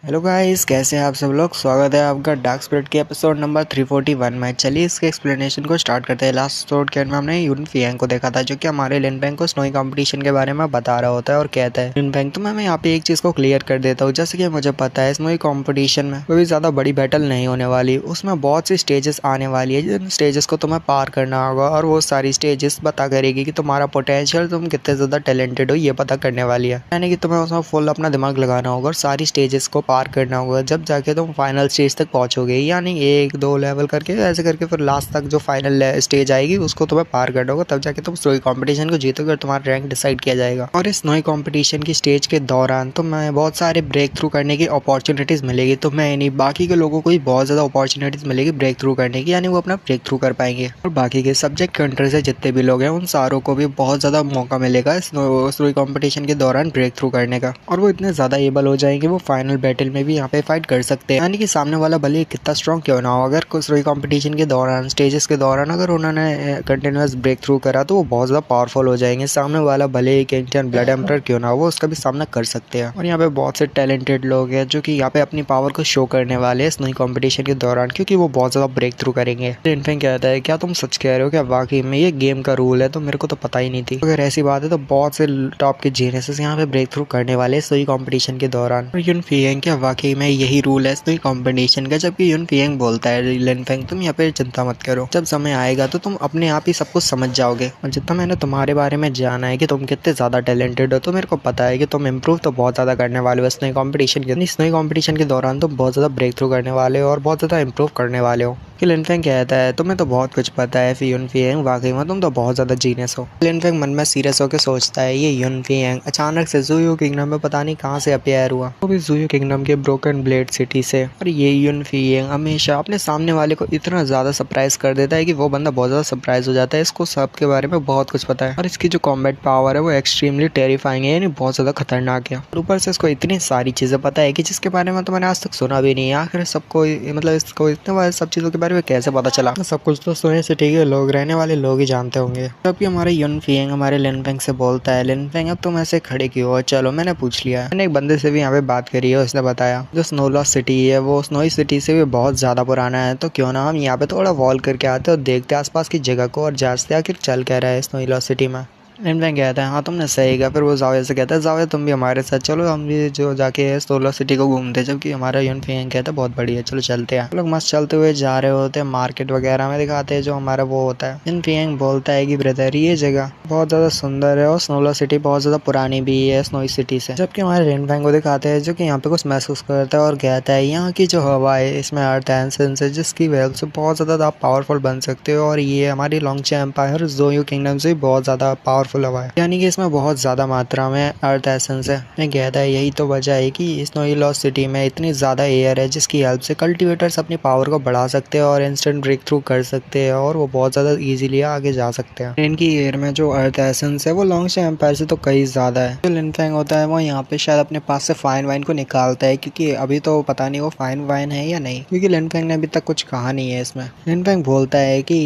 हेलो गाइस, कैसे हैं आप सब लोग। स्वागत है आपका डार्क स्पिरिट के एपिसोड नंबर 341 में। चलिए इसके एक्सप्लेनेशन को स्टार्ट करते हैं। लास्ट एपिसोड के एंड में हमने यूनफियांग को देखा था जो कि हमारे लिनफेंग को स्नोई कंपटीशन के बारे में बता रहा होता है और कहता है लिनफेंग तो मैं यहाँ पे एक चीज को क्लियर कर देता हूँ, जैसे कि मुझे पता है स्नोई कंपटीशन में कोई भी ज्यादा बड़ी बैटल नहीं होने वाली, उसमें बहुत सी स्टेजेस आने वाली है जिन स्टेजेस को तुम्हें पार करना होगा और वो सारी स्टेजेस पता करेगी कि तुम्हारा पोटेंशियल, तुम कितने ज्यादा टैलेंटेड हो ये पता करने वाली है। यानी कि तुम्हें उसमें फुल अपना दिमाग लगाना होगा और सारी स्टेजेस को पार करना होगा, जब जाके तुम फाइनल स्टेज तक पहुंचोगे। यानी 1-2 लेवल करके ऐसे करके फिर लास्ट तक जो फाइनल स्टेज आएगी उसको तुम्हें पार करना होगा, तब जाके तुम स्नोई कंपटीशन को जीतोगे और तुम्हारा रैंक डिसाइड किया जाएगा। और इस स्नोई कंपटीशन की स्टेज के दौरान तुम्हें बहुत सारे ब्रेक थ्रू करने की अपॉर्चुनिटीज मिलेगी। तुम्हें नहीं, बाकी के लोगों को भी बहुत ज्यादा अपॉर्चुनिटीज मिलेगी ब्रेक थ्रू करने की, यानी वो अपना ब्रेक थ्रू कर पाएंगे। और बाकी के सब्जेक्ट कंट्री से जितने भी लोग हैं उन सारों को भी बहुत ज्यादा मौका मिलेगा स्नोई कंपटीशन के दौरान ब्रेक थ्रू करने का। और वो इतने ज्यादा एबल हो जाएंगे वो फाइनल बैटल में भी यहाँ पे फाइट कर सकते हैं। यानी कि सामने वाला भले कितना स्ट्रॉन्ग क्यों ना हो, अगर स्नोई कंपटीशन के दौरान स्टेजेस के दौरान अगर उन्होंने कंटिन्यूस ब्रेक थ्रू करा तो वो बहुत ज्यादा पावरफुल हो जाएंगे। सामने वाला भले एक इंडियन ब्लड एम्परर क्यों ना हो, वो उसका भी सामना कर सकते हैं। और यहाँ पे बहुत से टैलेंटेड लोग हैं जो कि यहाँ पे अपनी पावर को शो करने वाले हैं स्नोई कंपटीशन के दौरान, क्योंकि वो बहुत ज्यादा ब्रेक थ्रू करेंगे। लिनफेंग कहता है, क्या तुम सच कह रहे हो? क्या वाकई में ये गेम का रूल है? तो मेरे को तो पता ही नहीं थी। अगर ऐसी बात है तो बहुत से टॉप के जीनियसेस यहाँ पे ब्रेक थ्रू करने वाले स्नोई कंपटीशन के दौरान। और युन फियांग, क्या वाकई में यही रूल है स्नोई कंपटीशन का? जबकि युन फियांग बोलता है, लिनफेंग तुम यहाँ पे चिंता मत करो, जब समय आएगा तो तुम अपने आप ही सब कुछ समझ जाओगे। और जितना मैंने तुम्हारे बारे में जाना है कि तुम कितने ज्यादा टैलेंटेड हो, तो मेरे को पता है कि तुम इम्प्रूव तो बहुत ज्यादा करने वाले हो स्नोई कंपटीशन के दौरान तुम बहुत ज्यादा ब्रेक थ्रू करने वाले हो और बहुत ज्यादा इम्प्रूव करने वाले हो। कि लिनफेंग कहता है, तुम्हें तो बहुत कुछ पता है युन फियांग, वाकई में तुम तो बहुत ज्यादा जीनियस हो। लिनफेंग मन में सीरियस होकर सोचता है, ये युन फियांग अचानक से ज़ुयू किंगडम में पता नहीं कहां से अपीयर हुआ, वो भी ज़ुयू किंगडम के ब्रोकन ब्लेड सिटी से। और ये युन फियांग हमेशा अपने सामने वाले को इतना ज्यादा सरप्राइज कर देता है कि वो बंदा बहुत ज्यादा सरप्राइज हो जाता है। इसको सब के बारे में बहुत कुछ पता है और इसकी जो कॉम्बैट पावर है वो एक्सट्रीमली टेरिफाइंग है, यानी बहुत ज्यादा खतरनाक है। और ऊपर से इसको इतनी सारी चीजें पता है कि जिसके बारे में तो मैंने आज तक सुना भी नहीं है। आखिर सबको मतलब इसको इतने सब चीजों के बारे में कैसे पता चला? सब कुछ तो सोए सिटी के लोग, रहने वाले लोग ही जानते होंगे। जबकि हमारे युन फियांग हमारे लिनफेंग से बोलता है, लिनफेंग अब तुम ऐसे खड़े क्यों हो? चलो मैंने पूछ लिया है। मैंने एक बंदे से भी यहाँ पे बात करी है, उसने बताया जो स्नोलॉस सिटी है वो स्नोई सिटी से भी बहुत ज्यादा पुराना है, तो क्यों ना हम यहाँ पे थोड़ा वॉल करके आते और देखते आसपास की जगह को और जांचते आखिर चल क्या रहा है स्नोलॉस सिटी में। लिनफेंग कहता है, हाँ तुमने सही कहा। फिर वो जावे से कहता है, जावे तुम भी हमारे साथ चलो, हम भी जो जाके सोलर सिटी को घूमते। जबकि हमारा युन फियांग कहता है, बहुत बढ़िया, चलो चलते हैं। लोग मस्त चलते हुए जा रहे होते हैं, मार्केट वगैरह में दिखाते हैं जो हमारा वो होता है। युन फियांग बोलता है कि ब्रदर ये जगह बहुत ज्यादा सुंदर है और सोलर सिटी बहुत ज्यादा पुरानी भी है स्नोई सिटी से। जबकि हमारे लिनफेंग को दिखाते हैं जो कि यहाँ पे कुछ महसूस करता है और कहता है, यहाँ की जो हवा है इसमें अर्थ एसेंस है, जिसकी वजह से बहुत ज्यादा आप पावरफुल बन सकते हो। और ये हमारी लॉन्गचे एम्पायर ज़ुयू किंगडम से बहुत ज्यादा पावरफुल हवा है, यानी इसमें बहुत ज्यादा मात्रा में अर्थ एसेंस है। मैं कहता है, यही तो वजह है कि स्नोलॉस सिटी में इतनी ज्यादा एयर है जिसकी हेल्प से कल्टीवेटर्स अपनी पावर को बढ़ा सकते हैं और इंस्टेंट ब्रेक थ्रू कर सकते हैं और वो बहुत ज्यादा इजीली आगे जा सकते हैं। इनकी एयर में जो अर्थ एसेंस है वो लॉन्गचे एम्पायर से तो कई ज्यादा है। जो लिनफेंग होता है वो यहाँ पे शायद अपने पास से फाइन वाइन को निकालता है, क्योंकि अभी तो पता नहीं वो फाइन वाइन है या नहीं, क्योंकि लिनफेंग ने अभी तक कुछ कहा नहीं है इसमें। लिनफेंग बोलता है कि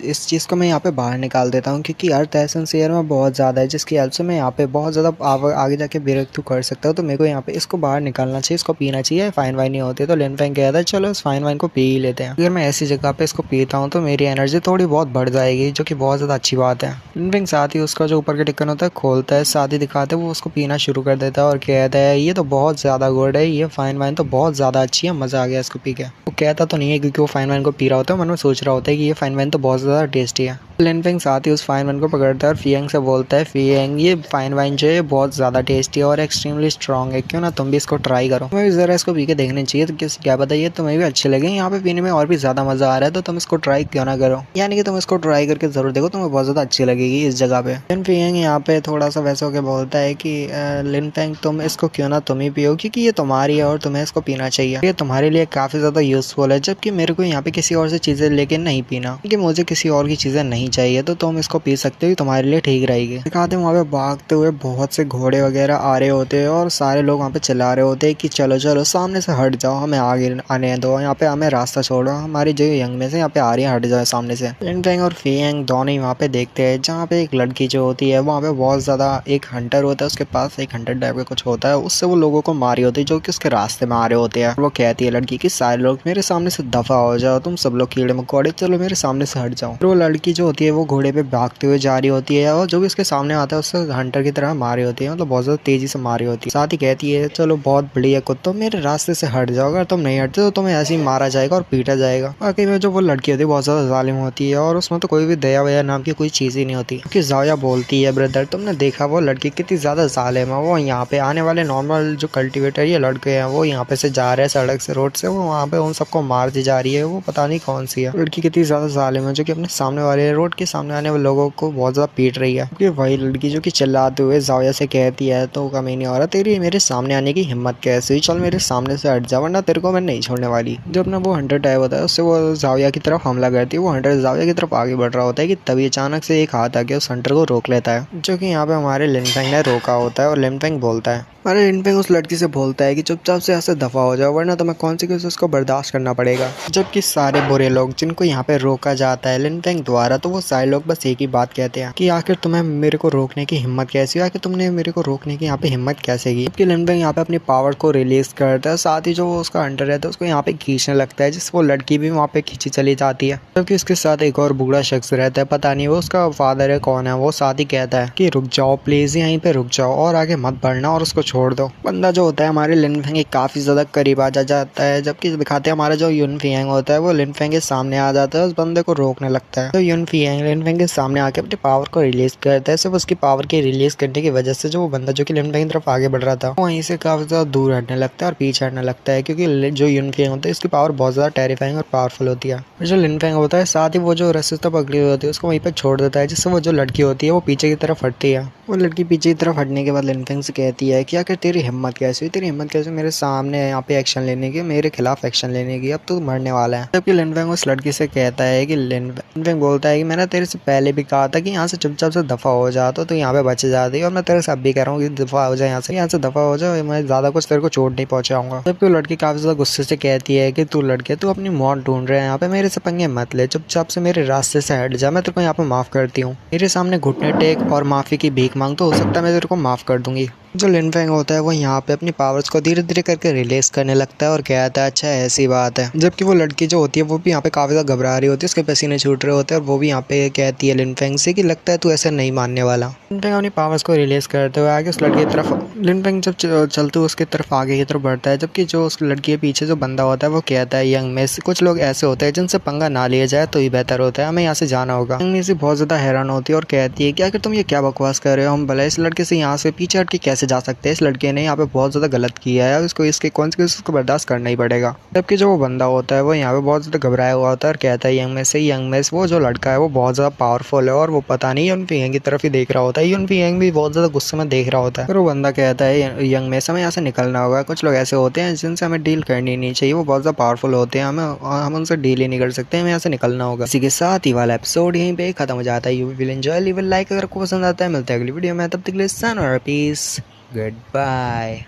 इस चीज को मैं यहाँ पे बाहर निकाल देता हूँ, क्योंकि अर्थ एसेंस एयर में बहुत ज्यादा है, जिसकी हेल्प से मैं यहाँ पे बहुत ज्यादा आगे जाके ब्रेक थ्रू कर सकता हूँ। तो मेरे को यहाँ पे इसको बाहर निकालना चाहिए, इसको पीना चाहिए। फाइन वाइन नहीं होती। तो लिनफेंग कहता है, चलो इस फाइन वाइन को पी ही लेते हैं। अगर मैं ऐसी जगह पे इसको पीता हूँ तो मेरी एनर्जी थोड़ी बहुत बढ़ जाएगी, जो कि बहुत ज्यादा अच्छी बात है। लिनफेंग साथ ही उसका जो ऊपर का ढक्कन होता है खोलता है, साथ ही दिखाते है वो उसको पीना शुरू कर देता है और कहता है, ये तो बहुत ज्यादा गुड है, ये फाइन वाइन तो बहुत ज्यादा अच्छी है, मजा आ गया इसको पी के। वो कहता तो नहीं है क्योंकि वो फाइन वाइन को पी रहा होता है, मन में सोच रहा होता है कि ये फाइन वाइन तो बहुत ज्यादा टेस्टी है। लिनफेंग साथ ही उस फाइन वाइन को पकड़ता है और फियांग से बोलता है, फियांग ये फाइन वाइन जो है बहुत ज़्यादा टेस्टी है और एक्सट्रीमली स्ट्रॉन्ग है, क्यों ना तुम भी इसको ट्राई करो। तुम्हें भी ज़रा इसको पी के देखनी चाहिए, तो क्या पता ये तुम्हें भी अच्छे लगे, यहाँ पे पीने में और भी ज़्यादा मज़ा आ रहा है, तो तुम इसको ट्राई क्यों ना करो। यानी कि तुम इसको ट्राई करके ज़रूर देखो, तुम्हें बहुत ज़्यादा अच्छी लगेगी इस जगह पे। लिन फियांग यहाँ पे थोड़ा सा वैसे होकर बोलता है कि लिनफेंग तुम इसको क्यों ना तुम ही पियो, क्योंकि ये तुम्हारी है और तुम्हें इसको पीना चाहिए, ये तुम्हारे लिए काफ़ी ज़्यादा यूजफुल है। जबकि मेरे को यहाँ पे किसी और से चीज़ें लेके नहीं पीना, क्योंकि मुझे किसी और की चीज़ें नहीं चाहिए, तो तुम इसको पी सकते हो, तुम्हारे लिए ठीक रहेगी। दिखाते वहाँ पे भागते हुए बहुत से घोड़े वगैरह आ रहे होते हैं और सारे लोग वहाँ पे चिल्ला रहे होते हैं कि चलो चलो सामने से हट जाओ, हमें आगे आने दो, यहाँ पे हमें रास्ता छोड़ो, हमारी जो यंग में से यहाँ पे आ रही है, हट जाओ सामने से। लिनफेंग और फियांग दोनों ही वहाँ पे देखते हैं, जहाँ पे एक लड़की जो होती है वहाँ पे बहुत ज़्यादा एक हंटर होता है, उसके पास एक हंटर टाइप का कुछ होता है, उससे वो लोगों को मारी होती है जो कि उसके रास्ते में आ रहे होते हैं। वो कहती है लड़की की, सारे लोग मेरे सामने से दफा हो जाओ, तुम सब लोग कीड़े मकोड़े, चलो मेरे सामने से हट जाओ। तो वो लड़की जो होती है वो घोड़े पे भागते हुए जा रही होती है है और जो भी उसके सामने आता है उससे हंटर की तरह मारी होती है, मतलब बहुत ज्यादा तेजी से मारी होती है। साथ ही कहती है चलो बहुत बढ़िया कुत्तों, मेरे रास्ते से हट जाओ, अगर तुम नहीं हटते तो तुम्हें ऐसे ही मारा जाएगा और पीटा जाएगा। बाकी में जो वो लड़की होती है बहुत ज्यादा जालिम होती है और उसमें तो कोई भी दया वया नाम की कोई चीज ही नहीं होती। क्योंकि ज़ाओया बोलती है ब्रदर तुमने देखा वो लड़की कितनी ज्यादा जालिम है, वो यहाँ पे आने वाले नॉर्मल जो कल्टिवेटर ये लड़के हैं वो यहाँ पे से जा रहे हैं सड़क से रोड से, वो वहाँ पे उन सबको मार दी जा रही है। वो पता नहीं कौन सी है लड़की कितनी ज्यादा जालिम है जो कि अपने सामने वाले रोड के सामने आने वाले लोगों को बहुत ज्यादा पीट रही है। क्योंकि वही लड़की जो कि चिल्लाते हुए ज़ाओया से कहती है तो कमीनी औरत तेरी मेरे सामने आने की हिम्मत कैसे हुई, चल मेरे सामने से हट जा वरना तेरे को मैं नहीं छोड़ने वाली। जो अपना वो हंटर टाइप होता है उससे वो ज़ाओया की तरफ हमला करती है। वो हंटर ज़ाओया की तरफ आगे बढ़ रहा होता है कि तभी अचानक से एक हाथ आके उस हंटर को रोक लेता है, जो कि यहाँ पे हमारे लिन फेंग ने रोका होता है। और लिन फेंग बोलता है अरे लिन फेंग उस लड़की से बोलता है कि चुपचाप से ऐसे दफा हो जाओ वरना तुम्हें कॉन्सिक्वेंसेस को बर्दाश्त करना पड़ेगा। जबकि सारे बुरे लोग जिनको यहाँ पे रोका जाता है लिन फेंग द्वारा, तो वो सारे लोग बस एक ही बात कहते हैं कि आखिर तुम्हें मेरे को रोकने की हिम्मत कैसी, आखिर तुमने मेरे को रोकने की यहाँ पे हिम्मत कैसे की। जबकि लिन फेंग यहाँ पे अपनी पावर को रिलीज करता है, साथ ही जो उसका हंटर रहता है उसको यहाँ पे खींचने लगता है, जिससे वो लड़की भी वहाँ पे खींची चली जाती है। जबकि उसके साथ एक और बूढ़ा शख्स रहता है, पता नहीं वो उसका फादर है कौन है, वो साथ ही कहता है कि रुक जाओ प्लीज यहीं पे रुक जाओ और आगे मत बढ़ना और उसको छोड़ दो। बंदा जो होता है हमारे लिन फेंग के काफी ज्यादा करीब आ जाता है, जबकि दिखाते हैं हमारा जो युन फियांग होता है वो लिन फेंग के सामने आ जाता है, उस बंदे को रोकने लगता है। तो युन फियांग लिन फेंग के सामने आके अपनी पावर को रिलीज करता है। सिर्फ उसकी पावर के रिलीज करने की वजह से जो वो बंदा जो कि लिन फेंग की तरफ आगे बढ़ रहा था वहीं से काफी ज्यादा दूर हटने लगता है और पीछे हटने लगता है, क्योंकि जो युन फियांग होता है इसकी पावर बहुत ज्यादा टेरिफाइंग और पावरफुल होती है। जो लिन फेंग होता है साथ ही वो जो रस्सी तो पकड़ी हुई होती है उसको वहीं पर छोड़ देता है, जिससे वो जो लड़की होती है वो पीछे की तरफ हटती है। वो लड़की पीछे की तरफ हटने के बाद लिन फेंग से कहती है कि आखिर तेरी हिम्मत कैसी हुई, तेरी हिम्मत कैसे मेरे सामने यहाँ पे एक्शन लेने की, मेरे खिलाफ एक्शन लेने की, अब तो मरने वाला है। जबकि लिन फेंग उस लड़की से कहता है कि लिन फेंग बोलता है कि मैंने तेरे से पहले भी कहा था कि यहाँ से चुपचाप से दफा हो जा, तो यहाँ पे बच जाती है और मैं तेरे से अब भी कह रहा हूँ कि दफा हो जाए, यहाँ से दफा हो जाए, मैं ज्यादा कुछ तेरे को चोट नहीं पहुंचाऊंगा। जबकि वो लड़की काफी ज्यादा गुस्से से कहती है कि तू लड़के तू अपनी मौत ढूंढ रहे हैं, यहाँ पे मेरे से पंगे मत ले, चुपचाप से मेरे रास्ते से हट जा, मैं तेरे को यहाँ पे माफ करती हूँ, मेरे सामने घुटने टेक और माफी की भीख मांग, तो हो सकता है मैं तेरे को माफ कर दूंगी। जो लिन फेंग होता है वो यहाँ पे अपनी पावर्स को धीरे धीरे करके रिलीज करने लगता है और कहता है अच्छा ऐसी बात है। जबकि वो लड़की जो होती है वो भी यहाँ पे काफी ज्यादा घबरा रही होती है, उसके पसीने छूट रहे होते हैं और वो भी यहाँ पे कहती है लिन फेंग से कि लगता है तू ऐसा नहीं मानने वाला। लिन फेंग अपनी पावर्स को रिलीज करते हुए आगे उस लड़की की तरफ लिन फेंग जब चलते हुए उसकी तरफ आगे की तरफ बढ़ता है, जबकि जो उस लड़की के पीछे जो बंदा होता है वो कहता है यंग मिस कुछ लोग ऐसे होते हैं जिनसे पंगा ना लिया जाए तो ही बेहतर होता है, हमें यहाँ से जाना होगा। यंग मिस बहुत ज्यादा हैरान होती है और कहती है कि आखिर तुम ये क्या बकवास कर रहे हो, हम भला इस लड़के से यहाँ से पीछे हट के कैसे जा सकते हैं, इस लड़के ने यहाँ पे बहुत ज्यादा गलत किया है, इसको इसके कॉन्सिक्वेंसेस को बर्दाश्त करना ही पड़ेगा। जबकि जो वो बंदा होता है वो यहाँ पे बहुत ज्यादा घबराया हुआ होता है और कहता है यंग मिस वो जो लड़का है वो बहुत ज्यादा पावरफुल है और वो पता नहीं युन फियांग की तरफ ही देख रहा होता है, युन फियांग भी बहुत ज्यादा गुस्से में देख रहा होता है। फिर वो बंदा कहता है यंग मिस हमें यहाँ से निकलना होगा, कुछ लोग ऐसे होते हैं जिनसे हमें डील करनी नहीं चाहिए, वो बहुत ज्यादा पावरफुल होते हैं, हम उनसे डील ही नहीं कर सकते, हमें यहाँ से निकलना होगा। इसी के साथ ही वाला एपिसोड यहीं पे खत्म हो जाता है। You will enjoy, leave a like अगर आपको पसंद आता है। मिलते हैं अगली वीडियो में, तब तक के लिए सन और peace, goodbye.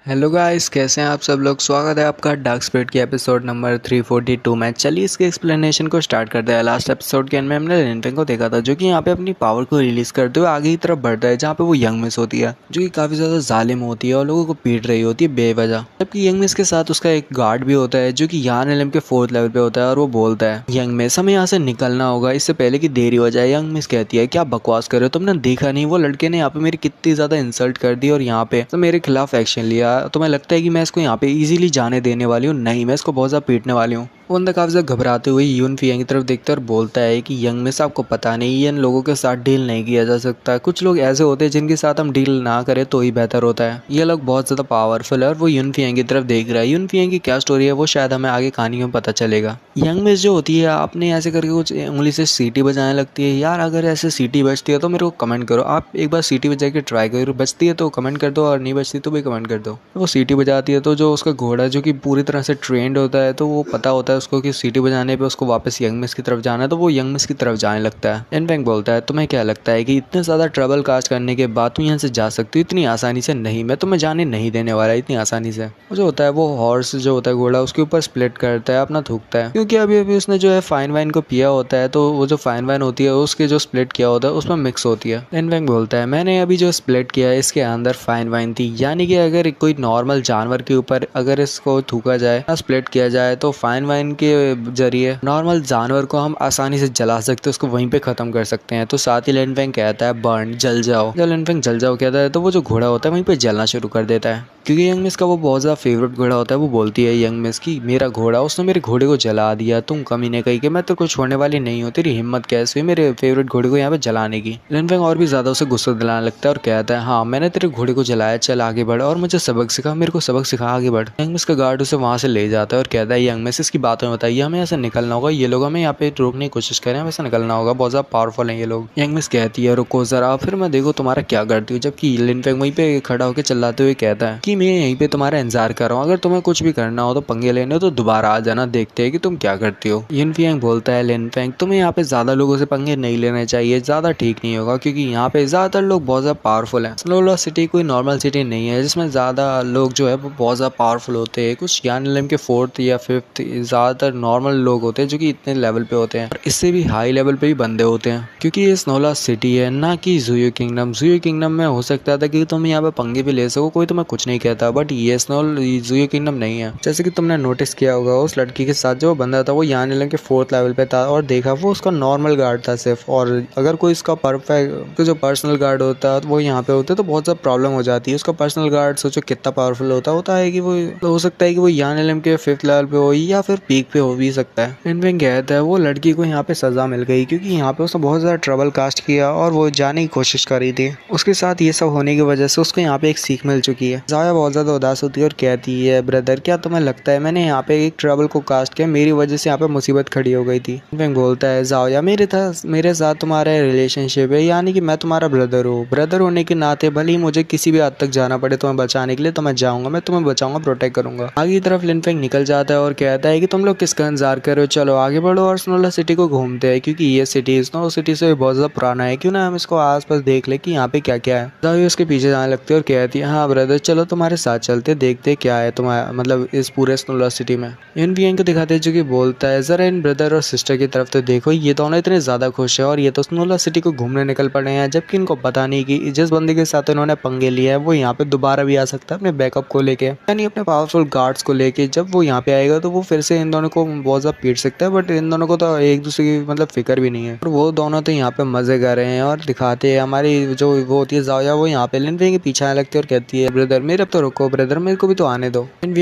Hello guys, कैसे हैं आप सब लोग। स्वागत है आपका डार्क स्पिरिट की एपिसोड नंबर 342 में। चलिए इसके एक्सप्लेनेशन को स्टार्ट करते हैं। लास्ट एपिसोड के अंत में हमने लिन फेंग को देखा था जो कि यहाँ पे अपनी पावर को रिलीज करते हुए आगे की तरफ बढ़ता है, जहाँ पे वो यंग मिस होती है जो कि काफी ज्यादा जालिम होती है और लोगों को पीट रही होती है बेवजह। जबकि यंग मिस के साथ उसका एक गार्ड भी होता है जो कि यान एलएम के 4th लेवल पे होता है और वो बोलता है यंग मिस हमें यहाँ से निकलना होगा इससे पहले की देरी हो जाए। यंग मिस कहती है क्या बकवास कर रहे हो, तुमने देखा नहीं वो लड़के ने यहाँ पे मेरी कितनी ज्यादा इंसल्ट कर दी और यहाँ पे तो मेरे खिलाफ एक्शन लिया, तुम्हें लगता है कि मैं इसको यहाँ पे इजीली जाने देने वाली हूँ, नहीं मैं इसको बहुत ज़्यादा पीटने वाली हूँ। वो बंदा काफी ज्यादा घबराते हुए युन फियांग की तरफ देखता है और बोलता है कि यंग मिस आपको पता नहीं इन लोगों के साथ डील नहीं किया जा सकता, कुछ लोग ऐसे होते हैं जिनके साथ हम डील ना करें तो ही बेहतर होता है, ये लोग बहुत ज्यादा पावरफुल है। और वो युन फियांग की तरफ देख रहा है। युन फियांग की क्या स्टोरी है वो शायद हमें आगे कहानी में पता चलेगा। यंग मिस जो होती है आपने ऐसे करके कुछ उंगली से सीटी बजाने लगती है। यार अगर ऐसे सीटी बजती है तो मेरे को कमेंट करो, आप एक बार सीटी बजा के ट्राई करो, बजती है तो कमेंट कर दो और नहीं बजती तो भी कमेंट कर दो। वो सीटी बजाती है तो जो उसका घोड़ा जो कि पूरी तरह से ट्रेंड होता है तो वो पता होता है उसको कि सीटी बजाने पे उसको वापस यंग मिस की तरफ जाना है, तो वो यंग मिस की तरफ जाने लगता है। लिन फेंग बोलता है तुम्हें क्या लगता है कि इतने ज्यादा ट्रबल कास्ट करने के बाद तू यहाँ से जा सकती हो इतनी आसानी से? नहीं, मैं तुम्हें जाने नहीं देने वाला इतनी आसानी से। जो होता है वो हॉर्स जो होता है घोड़ा उसके ऊपर स्प्लिट करता है, अपना थूकता है, क्योंकि अभी अभी उसने जो है फाइन वाइन को पिया होता है तो वो जो फाइन वाइन होती है उसके जो स्प्लिट किया होता है उसमें मिक्स होती है। लिन फेंग बोलता है मैंने अभी जो स्प्लिट किया है इसके अंदर फाइन वाइन थी, यानी कि अगर कोई नॉर्मल जानवर के ऊपर अगर इसको थूका जाए स्प्लिट किया जाए तो फाइन वाइन गन के जरिए नॉर्मल जानवर को हम आसानी से जला सकते हैं, उसको वहीं पे खत्म कर सकते हैं। तो साथ ही लिन फेंग कहता है बर्न, जल जाओ। जब लिन फेंग जल जाओ कहता है तो वो जो घोड़ा होता है वहीं पे जलना शुरू कर देता है, क्योंकि यंग मिस का वो बहुत ज़्यादा फेवरेट घोड़ा होता है। वो बोलती है यंग मिस की मेरा घोड़ा, उसने मेरे घोड़े को जला दिया, तुम कमीने कही कि मैं तेरे को छोड़ने वाली नहीं हूँ, तेरी हिम्मत कैसे हुई मेरे फेवरेट घोड़े को यहाँ पे जलाने की। लिन फेंग और भी ज़्यादा उसे गुस्सा दिलाने लगता है और कहता है हाँ मैंने तेरे घोड़े को जलाया, चल आगे बढ़ और मुझे सबक सिखा, मेरे को सबक सिखा, आगे बढ़। यंग मिस का गार्ड उसे वहाँ से ले जाता है और कहता है यंग मिस इसकी बातों में बताइए, हमें ऐसे निकलना होगा, ये लोग हमें यहाँ पे रोकने की कोशिश करें, हमें ऐसे निकलना होगा, बहुत ज़्यादा पावरफुल हैं ये लोग। यंग मिस कहती है रुको जरा, फिर मैं देखो तुम्हारा क्या करती हूँ। जबकि लिन फेंग वहीं पे खड़ा होकर चिल्लाते हुए कहता है कि मैं यहीं पे तुम्हारा इंतजार कर रहा हूँ, अगर तुम्हें कुछ भी करना हो तो पंगे लेने हो तो दोबारा आ जाना, देखते हैं कि तुम क्या करती हो। यिन फेंग बोलता है लिन फेंग तुम्हें यहाँ पे ज्यादा लोगों से पंगे नहीं लेने चाहिए, ज्यादा ठीक नहीं होगा, क्योंकि यहाँ पे ज्यादातर लोग बहुत ज्यादा पावरफुल हैं। स्नोला सिटी कोई नॉर्मल सिटी नहीं है जिसमें ज्यादा लोग जो है वो बहुत ज्यादा पावरफुल होते हैं। कुछ यान लिम के 4th या 5th ज्यादातर नॉर्मल लोग होते हैं जो कि इतने लेवल पे होते हैं, और इससे भी हाई लेवल पे भी बंदे होते हैं, क्योंकि ये स्नोला सिटी है ना कि ज़ूयू किंगडम। ज़ूयू किंगडम में हो सकता था कि तुम यहाँ पे पंगे भी ले सको, कोई तुम्हें कुछ नहीं कहता, बट ये ज़ूयू किंगडम नहीं है। जैसे कि तुमने नोटिस किया होगा उस लड़की के साथ जो बंदा था वो यान लिम के 4th लेवल पे था, और देखा वो उसका नॉर्मल गार्ड था सिर्फ, और अगर कोई इसका परफेक्ट जो पर्सनल गार्ड होता वो यहाँ पे होते तो बहुत ज़्यादा प्रॉब्लम हो जाती है। उसका पर्सनल गार्ड सोचो कितना पावरफुल होता है कि वो हो सकता है कि वो यान लिम के 5th लेवल पे हो या फिर पीक पे हो भी सकता है। लिन फेंग कहता है वो लड़की को यहाँ पे सजा मिल गई, क्योंकि यहाँ पे उसने बहुत ज़्यादा ट्रबल कास्ट किया और वो जाने की कोशिश कर रही थी। उसके साथ ये सब होने की वजह से उसको यहाँ पे एक सीख मिल चुकी है। जाया बहुत ज़्यादा उदास होती है और कहती है ब्रदर क्या तुम्हें लगता है मैंने यहाँ पे एक ट्रबल को कास्ट किया, मेरी वजह से यहाँ पे मुसीबत खड़ी हो गई थी। लिन फेंग बोलता है जाया मेरे साथ तुम्हारा रिलेशनशिप है, यानी कि मैं तुम्हारा ब्रदर हूँ, ब्रदर होने के नाते भले ही मुझे किसी भी हद तक जाना पड़े तुम्हें बचाने के लिए तो मैं जाऊँगा, मैं तुम्हें बचाऊंगा, प्रोटेक्ट करूंगा। आगे की तरफ लिन फेंग निकल जाता है और कहता है कि तुम लोग किसका इंतजार कर रहे हो, चलो आगे बढ़ो और स्नोला सिटी को घूमते हैं, क्योंकि ये सिटी स्नो सिटी से बहुत ज़्यादा पुराना है, क्यों ना हम इसको आसपास देख ले कि यहाँ पे क्या क्या है। जाया उसके पीछे जाने लगती है और कहती है हाँ ब्रदर चलो तुम्हारे साथ चलते, देखते क्या है तुम्हारा मतलब इस पूरे स्नोला सिटी में। इन वीएन को दिखाते हैं जो कि बोलता है जरा इन ब्रदर और सिस्टर की तरफ तो देखो, ये दोनों इतने ज़्यादा खुश है और ये तो स्नोला सिटी को घूमने निकल पड़े हैं, जबकि इनको पता नहीं कि जिस बंदे के साथ इन्होंने पंगे लिया है वो यहाँ पे दोबारा भी आ सकता है अपने बैकअप को लेके, यानी अपने पावरफुल गार्ड्स को लेके। जब वो यहाँ पे आएगा तो वो फिर से इन दोनों को बहुत ज़्यादा पीट सकता है, बट इन दोनों को तो एक दूसरे की मतलब फिक्र भी नहीं है, और वो दोनों तो यहाँ पे मजे कर रहे हैं। और दिखाते हैं हमारी जो वो होती है जाया, वो यहाँ पे लिन फेंग के पीछे आने लगती है और कहती है ब्रदर मेरे अब तो रुको ब्रदर, मेरे को भी तो आने दो। लिन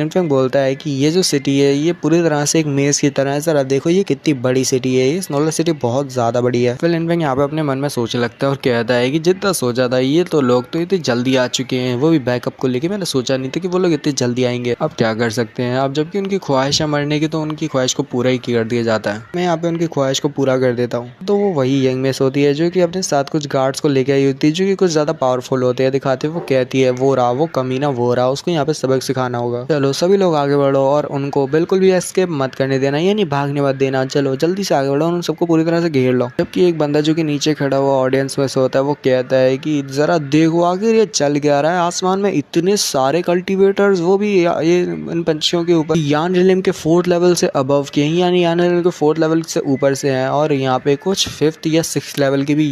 फेंग बोलता है कि ये जो सिटी है ये पूरी तरह से एक मेज की तरह है, जरा देखो ये कितनी बड़ी सिटी है, ये स्नोला सिटी बहुत ज्यादा बड़ी है। फिर लिन फेंग यहाँ पे अपने मन में सोचने लगता है और कहता है कि जितना सोचा था ये तो लोग तो इतनी जल्दी आ चुके हैं, वो भी बैकअप को लेके, मैंने सोचा नहीं था कि वो लोग इतनी जल्दी आएंगे। अब क्या कर सकते हैं, अब जबकि उनकी ख्वाहिश है मरने की तो उनकी ख्वाहिश को पूरा ही कर दिया जाता है। मैं यहाँ पे उनकी ख्वाहिश को पूरा कर देता हूँ। तो वो वही यंग मिस होती है जो कि अपने साथ कुछ गार्ड्स को लेके आई होती है जो कि कुछ ज्यादा पावरफुल होते हैं। दिखाते वो कहती है वो रहा वो कमीना, वो रहा, उसको यहाँ पे सबक सिखाना होगा, चलो सभी लोग आगे बढ़ो और उनको बिल्कुल भी एस्केप मत करने देना, यानी भागने मत देना, चलो जल्दी से आगे बढ़ो, उन सबको पूरी तरह से घेर लो। जबकि एक बंदा जो कि नीचे खड़ा हुआ ऑडियंस में से होता है वो कहता है कि जरा देखो आखिर ये चल क्या रहा है, आसमान में इतने सारे कल्टीवेटर्स, वो भी ये इन पंछियों के ऊपर यान रिलिम के 4th लेवल से अबव के हैं, यानी यान रिलिम के 4th लेवल से ऊपर से हैं, और यहाँ पे कुछ 5th या 6th लेवल के भी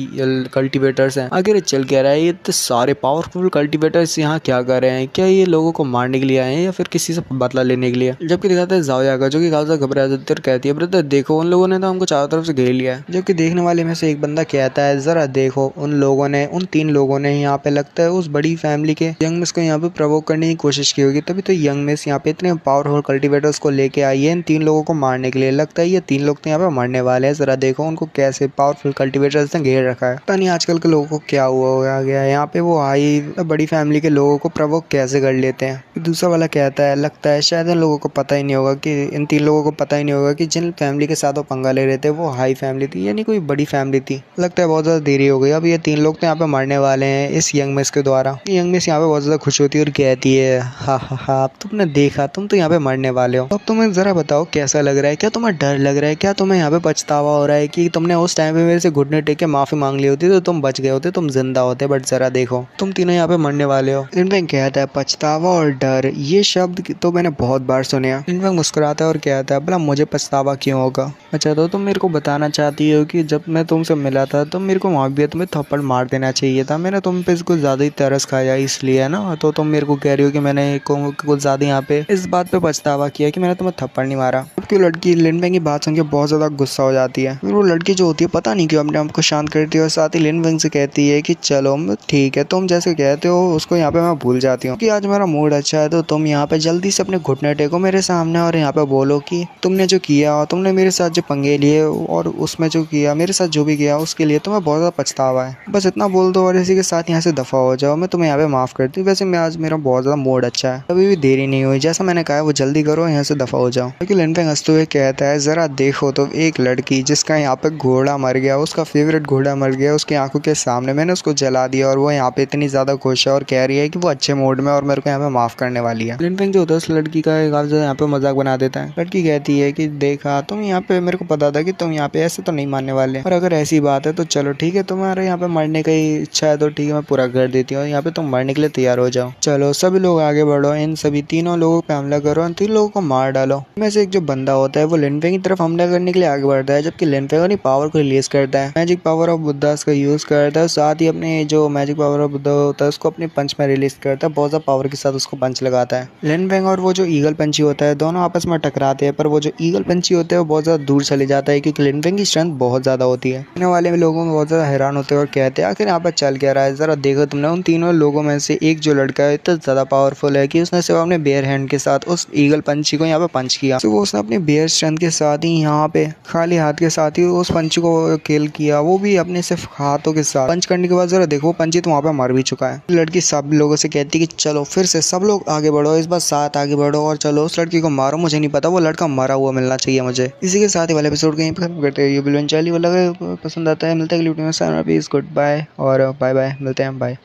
कल्टीवेटर्स हैं। आखिर ये चल क्या रहा है, ये इतने सारे पावरफुल कल्टीवेटर्स यहाँ क्या कर रहे हैं, क्या ये लोगों को मारने के लिए आए हैं या फिर किसी से बदला लेने के लिए। जबकि दिखाता है जाया का जो कि खासा घबरा जाती है और कहती है ब्रदर देखो उन लोगों ने तो हमको चारों तरफ से घेर लिया है। जबकि देखने वाले में से एक बंदा कहता है जरा देखो उन लोगों ने, उन 3 लोगों ने यहाँ पे लगता है उस बड़ी फैमिली के यंग मिस को यहाँ पे प्रोवोक करने की कोशिश की होगी, तभी तो यंग मिस यहाँ पे इतने पावरफुल कल्टीवेटर्स को लेके आई है इन 3 लोगों को मारने के लिए। लगता है ये 3 लोग तो यहाँ पे मरने वाले हैं, जरा देखो उनको कैसे पावरफुल कल्टीवेटर्स ने घेर रखा है। पता नहीं आजकल के लोगों को क्या हुआ गया है, यहाँ पे वो आई बड़ी फैमिली के लोगों को प्रोवोक कैसे कर लेते हैं। दूसरा वाला कहता है लगता है शायद इन लोगों को पता ही नहीं होगा कि इन 3 लोगों को पता ही नहीं होगा कि जिन फैमिली के साथ वो पंगा ले रहे थे वो हाई फैमिली थी, यानी कोई बड़ी फैमिली थी। लगता है बहुत ज्यादा देरी हो गई, अब ये 3 लोग तो यहाँ पे मरने वाले हैं इस यंग मिस के द्वारा। यंग मिस यहाँ पे बहुत ज्यादा खुश होती है और कहती है हा हा हा तुमने देखा, तुम तो यहाँ पे मरने वाले हो, अब तुम्हें जरा बताओ कैसा लग रहा है, क्या तुम्हें डर लग रहा है, क्या तुम्हें यहाँ पे पछतावा हो रहा है कि तुमने उस टाइम पे मेरे से घुटने टेक के माफी मांग ली होती तो तुम बच गए होते, तुम जिंदा होते, बट जरा देखो तुम तीनों यहाँ पे मरने वाले हो। लिन फेंग कहता है पछतावा और डर ये शब्द तो मैंने बहुत बार सुने हैं। लिन फेंग मुस्कुराता है और कहता है भला मुझे पछतावा क्यों होगा, अच्छा तो तुम मेरे को बताना चाहती हो कि जब मैं तुमसे मिला था तो मेरे को वहाँ भी तुम्हें थप्पड़ मार देना चाहिए था, मैंने तुम पे कुछ ज्यादा ही तरस खाया इसलिए है ना, तो तुम मेरे को कह रही हो कि मैंने कुछ ज्यादा यहाँ पे इस बात पे पछता दावा किया कि मैंने तुम्हें थप्पड़ नहीं मारा। जबकि लड़की लिन फेंग की बात सुन के बहुत ज्यादा गुस्सा हो जाती है। फिर वो लड़की जो होती है पता नहीं क्यों अपने आप को शांत करती है और साथ ही लिन फेंग से कहती है कि चलो ठीक है, तुम जैसे कहते हो उसको यहाँ पे मैं भूल जाती हूँ कि आज मेरा मूड अच्छा है, तो तुम यहाँ पे जल्दी से अपने घुटने टेको मेरे सामने और यहाँ पे बोलो कि तुमने जो किया, तुमने मेरे साथ जो पंगे लिए और उसमें जो किया, मेरे साथ जो भी किया उसके लिए तुम्हें बहुत ज्यादा पछतावा है। बस इतना बोल दो और इसी के साथ यहाँ से दफा हो जाओ, मैं तुम्हें यहाँ पे माफ करती हूँ। वैसे मैं आज मेरा बहुत ज्यादा मूड अच्छा है, अभी भी देरी नहीं हुई, जैसा मैंने कहा है वो जल्दी करो, यहाँ से दफा हो जाओ। क्योंकि लिन फेंग हंसते हुए कहता है जरा देखो तो एक लड़की जिसका यहाँ पे घोड़ा मर गया, उसका फेवरेट घोड़ा मर गया उसकी आंखों के सामने, मैंने उसको जला दिया और वो यहाँ पे इतनी ज्यादा खुश है और कह रही है कि वो अच्छे मूड में और मेरे को यहाँ पे माफ करने वाली है। लिन फेंग जो होता है उस लड़की का काफी ज्यादा यहाँ पे मजाक बना देता है। लड़की कहती है कि देखा तुम यहाँ पे, मेरे को पता था कि तुम यहाँ पे ऐसे तो नहीं मानने वाले, और अगर ऐसी बात है तो चलो ठीक है, तुम्हारे यहाँ पे मरने की इच्छा है तो ठीक है, मैं पूरा कर देती हूँ, यहाँ पे तुम मरने के लिए तैयार हो जाओ। चलो सभी लोग आगे बढ़ो, इन सभी तीनों लोगों पे हमला करो, इन तीन लोगों को मार डालो। में से एक जो बंदा होता है वो लिन फेंग की तरफ हमला करने के लिए आगे बढ़ता है, जबकि लिन फेंग अपनी पावर को रिलीज करता है, मैजिक पावर ऑफ बुद्धास का यूज करता है, साथ ही अपने जो मैजिक पावर ऑफ बुद्धा होता है उसको अपने पंच में रिलीज करता है, बहुत ज्यादा पावर के साथ उसको पंच लगाता है। लिन फेंग और वो जो ईगल पंछी होता है दोनों आपस में टकराते हैं, पर वो जो ईगल पंछी होता है वो बहुत ज्यादा दूर चले जाता है क्योंकि लिन फेंग की स्ट्रेंथ बहुत ज्यादा होती है। आने वाले लोगों में बहुत ज्यादा हैरान होते हैं और कहते हैं आखिर यहाँ पर चल क्या रहा है, जरा देखो तुमने उन तीनों लोगों में से एक जो लड़का है इतना ज्यादा पावरफुल है कि उसने सिर्फ अपने बेयर हैंड के साथ उस ईगल पंछी को यहाँ पे पंच किया, तो वो उसने अपने बेयर स्ट्रेंथ के साथ ही यहाँ पे खाली हाथ के साथ ही उस पंछी को किल किया, वो भी अपने सिर्फ हाथों के साथ। पंच करने के बाद जरा देखो पंछी तो वहाँ पे मर भी चुका है। लड़की सब लोगों से कहती है कि चलो फिर से सब लोग आगे बढ़ो, इस बार साथ आगे बढ़ो और चलो उस लड़की को मारो, मुझे नहीं पता वो लड़का मरा हुआ मिलना चाहिए मुझे। इसी के साथ ही वाले एपिसोड को यहीं पर खत्म करते हैं। ये चैनल वाला पसंद आता है मिलता है वीडियो में, गुड बाय और बाय बाय, मिलते हैं, बाय।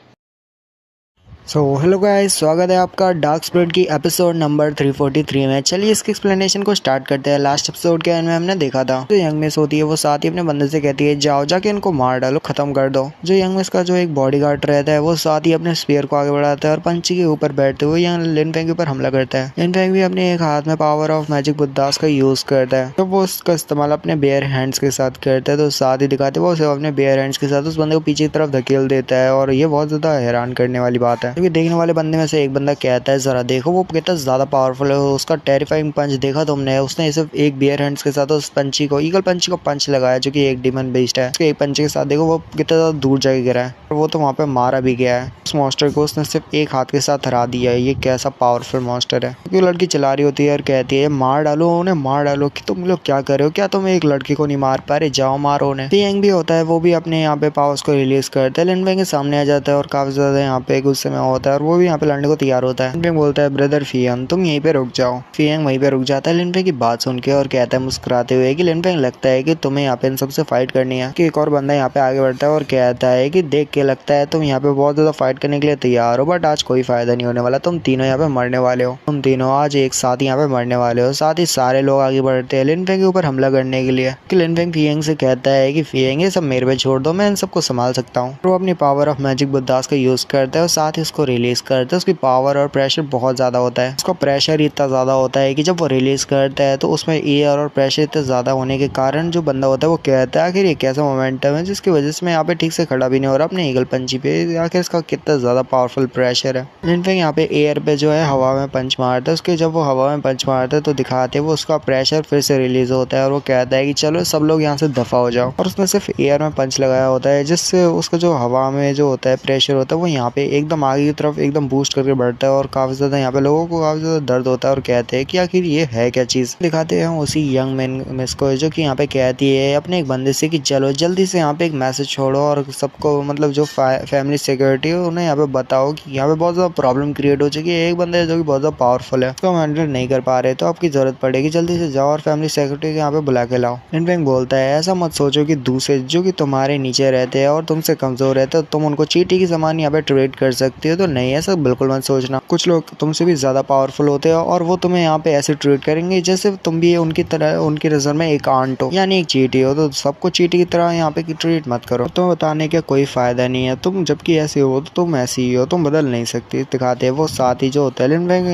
सो हेलो गाइस, स्वागत है आपका डार्क स्पिरिट की एपिसोड नंबर 343 में। चलिए इसके एक्सप्लेनेशन को स्टार्ट करते हैं। लास्ट एपिसोड के एंड में हमने देखा था जो यंग मिस होती है वो साथ ही अपने बंदे से कहती है जाओ जाके इनको मार डालो, खत्म कर दो। जो यंग मिस का जो एक बॉडीगार्ड रहता है वो साथ ही अपने स्पीयर को आगे बढ़ाता है और पंछी के ऊपर बैठते हुए यंग लिन फेंग के ऊपर हमला करता है। लिन फेंग भी अपने एक हाथ में पावर ऑफ मैजिक बुद्धास का यूज करता है, तो वो उसका इस्तेमाल अपने बेयर हैंड्स के साथ करता है, तो साथ ही दिखाते वो उसे अपने बेयर हैंड्स के साथ उस बंदे को पीछे की तरफ धकेल देता है और ये बहुत ज्यादा हैरान करने वाली बात है क्योंकि देखने वाले बंदे में से एक बंदा कहता है जरा देखो वो कितना ज्यादा पावरफुल है, उसका टेरिफाइंग पंच देखा तुमने, उसने सिर्फ एक बेयर हैंड्स के साथ उस पंछी को, ईगल पंछी को पंच लगाया जो कि एक डीमन बेस्ड है, उसके एक पंच के साथ देखो वो कितना ज्यादा दूर जाके गिरा है और वो तो वहाँ पे मारा भी गया है। उस मॉन्स्टर को उसने सिर्फ एक हाथ के साथ हरा दिया है, ये कैसा पावरफुल मॉन्स्टर है। क्योंकि लड़की चला रही होती है और कहती है मार डालो उन्हें, मार डालो, कि तुम लोग क्या कर रहे हो, क्या तुम एक लड़की को नहीं मार पा रहे, जाओ मारो उन्हें। फियंग भी होता है, वो भी अपने यहाँ पे पावर्स को रिलीज करता है, लिन फेंग के सामने आ जाता है और काफी ज्यादा यहाँ पे गुस्से में होता है और वो भी यहाँ पे लड़ने को तैयार होता है। लिन फेंग बोलता है ब्रदर फियंग तुम यहीं पे रुक जाओ। फियंग वहीं पे रुक जाता है लिन फेंग की बात सुन के और कहता है मुस्कुराते हुए कि लिन फेंग लगता है कि तुम्हें यहाँ पे इन सबसे फाइट करनी है। कि एक और बंदा यहाँ पे आगे बढ़ता है और कहता है कि देख के लगता है तुम यहाँ पे बहुत ज्यादा फाइट करने के लिए तैयार हो, बट आज कोई फायदा नहीं होने वाला, तुम तीनों यहाँ पे मरने वाले हो, तुम तीनों आज एक साथ यहाँ पे मरने वाले हो। साथ ही सारे लोग आगे बढ़ते हैं लिन फेंग के ऊपर हमला करने के लिए। कि लिन फेंग फियंग से कहता है कि फियंग ये सब मेरे पे छोड़ दो, मैं इन सबको संभाल सकता हूँ। वो अपनी पावर ऑफ मैजिक बुद्धास का यूज करता है और साथ ही उसको रिलीज करता है। उसकी पावर और प्रेशर बहुत ज्यादा होता है, उसका प्रेशर इतना ज्यादा होता है कि जब वो रिलीज करता है तो उसमें एयर और प्रेशर इतना ज्यादा होने के कारण जो बंदा होता है वो कहता है आखिर ये कैसा मोमेंटम है जिसकी वजह से मैं यहाँ पे ठीक से खड़ा भी नहीं हो रहा अपने ईगल पंछी पे, आखिर इसका कितना ज्यादा पावरफुल प्रेशर है। लिन फेंग यहाँ पे एयर पे जो है हवा में पंच मारता है, उसके जब वो हवा में पंच मारता है तो दिखाते हैं वो उसका प्रेशर फिर से रिलीज होता है और वो कहता है कि चलो सब लोग यहाँ से दफा हो जाओ, और उसने सिर्फ एयर में पंच लगाया होता है जिससे उसका जो हवा में जो होता है प्रेशर होता है वो यहाँ पे एकदम आगे की तरफ एकदम बूस्ट करके बढ़ता है और काफी ज्यादा यहाँ पे लोगों को काफी ज्यादा दर्द होता है और कहते हैं कि आखिर ये है क्या चीज। दिखाते हैं उसी यंग मैन मिस को जो कि यहाँ पे कहती है अपने एक बंदे से कि चलो जल्दी से यहाँ पे एक मैसेज छोड़ो और सबको मतलब जो फैमिली सिक्योरिटी है उन्हें यहाँ पे बताओ कि यहाँ पे बहुत ज्यादा प्रॉब्लम क्रिएट हो चुकी है, एक बंदा है जो कि बहुत ज्यादा पावरफुल है, उसको हम हैंडल नहीं कर पा रहे, तो आपकी जरूरत पड़ेगी, जल्दी से जाओ और फैमिली सिक्योरिटी यहाँ पे बुला के लाओ। लिन फेंग बोलता है ऐसा मत सोचो कि दूसरे जो कि तुम्हारे नीचे रहते हैं और तुमसे कमजोर रहते हो तुम उनको चींटी की समान यहाँ पे ट्रीट कर सकती हो, तो नहीं ऐसा बिल्कुल मत सोचना, कुछ लोग तुमसे भी ज्यादा पावरफुल होते हो और वो तुम्हें यहाँ पे ऐसे ट्रीट करेंगे जैसे तुम भी उनकी तरह उनकी नजर में एक आंट हो यानी एक चींटी हो, तो सबको चींटी की तरह यहाँ पे ट्रीट मत करो, तुम्हें बताने का कोई फायदा नहीं है, तुम जबकि ऐसे हो तो तुम ऐसी ही हो, तुम बदल नहीं सकती। दिखाते हैं वो साथ ही जो होता है लिन फेंग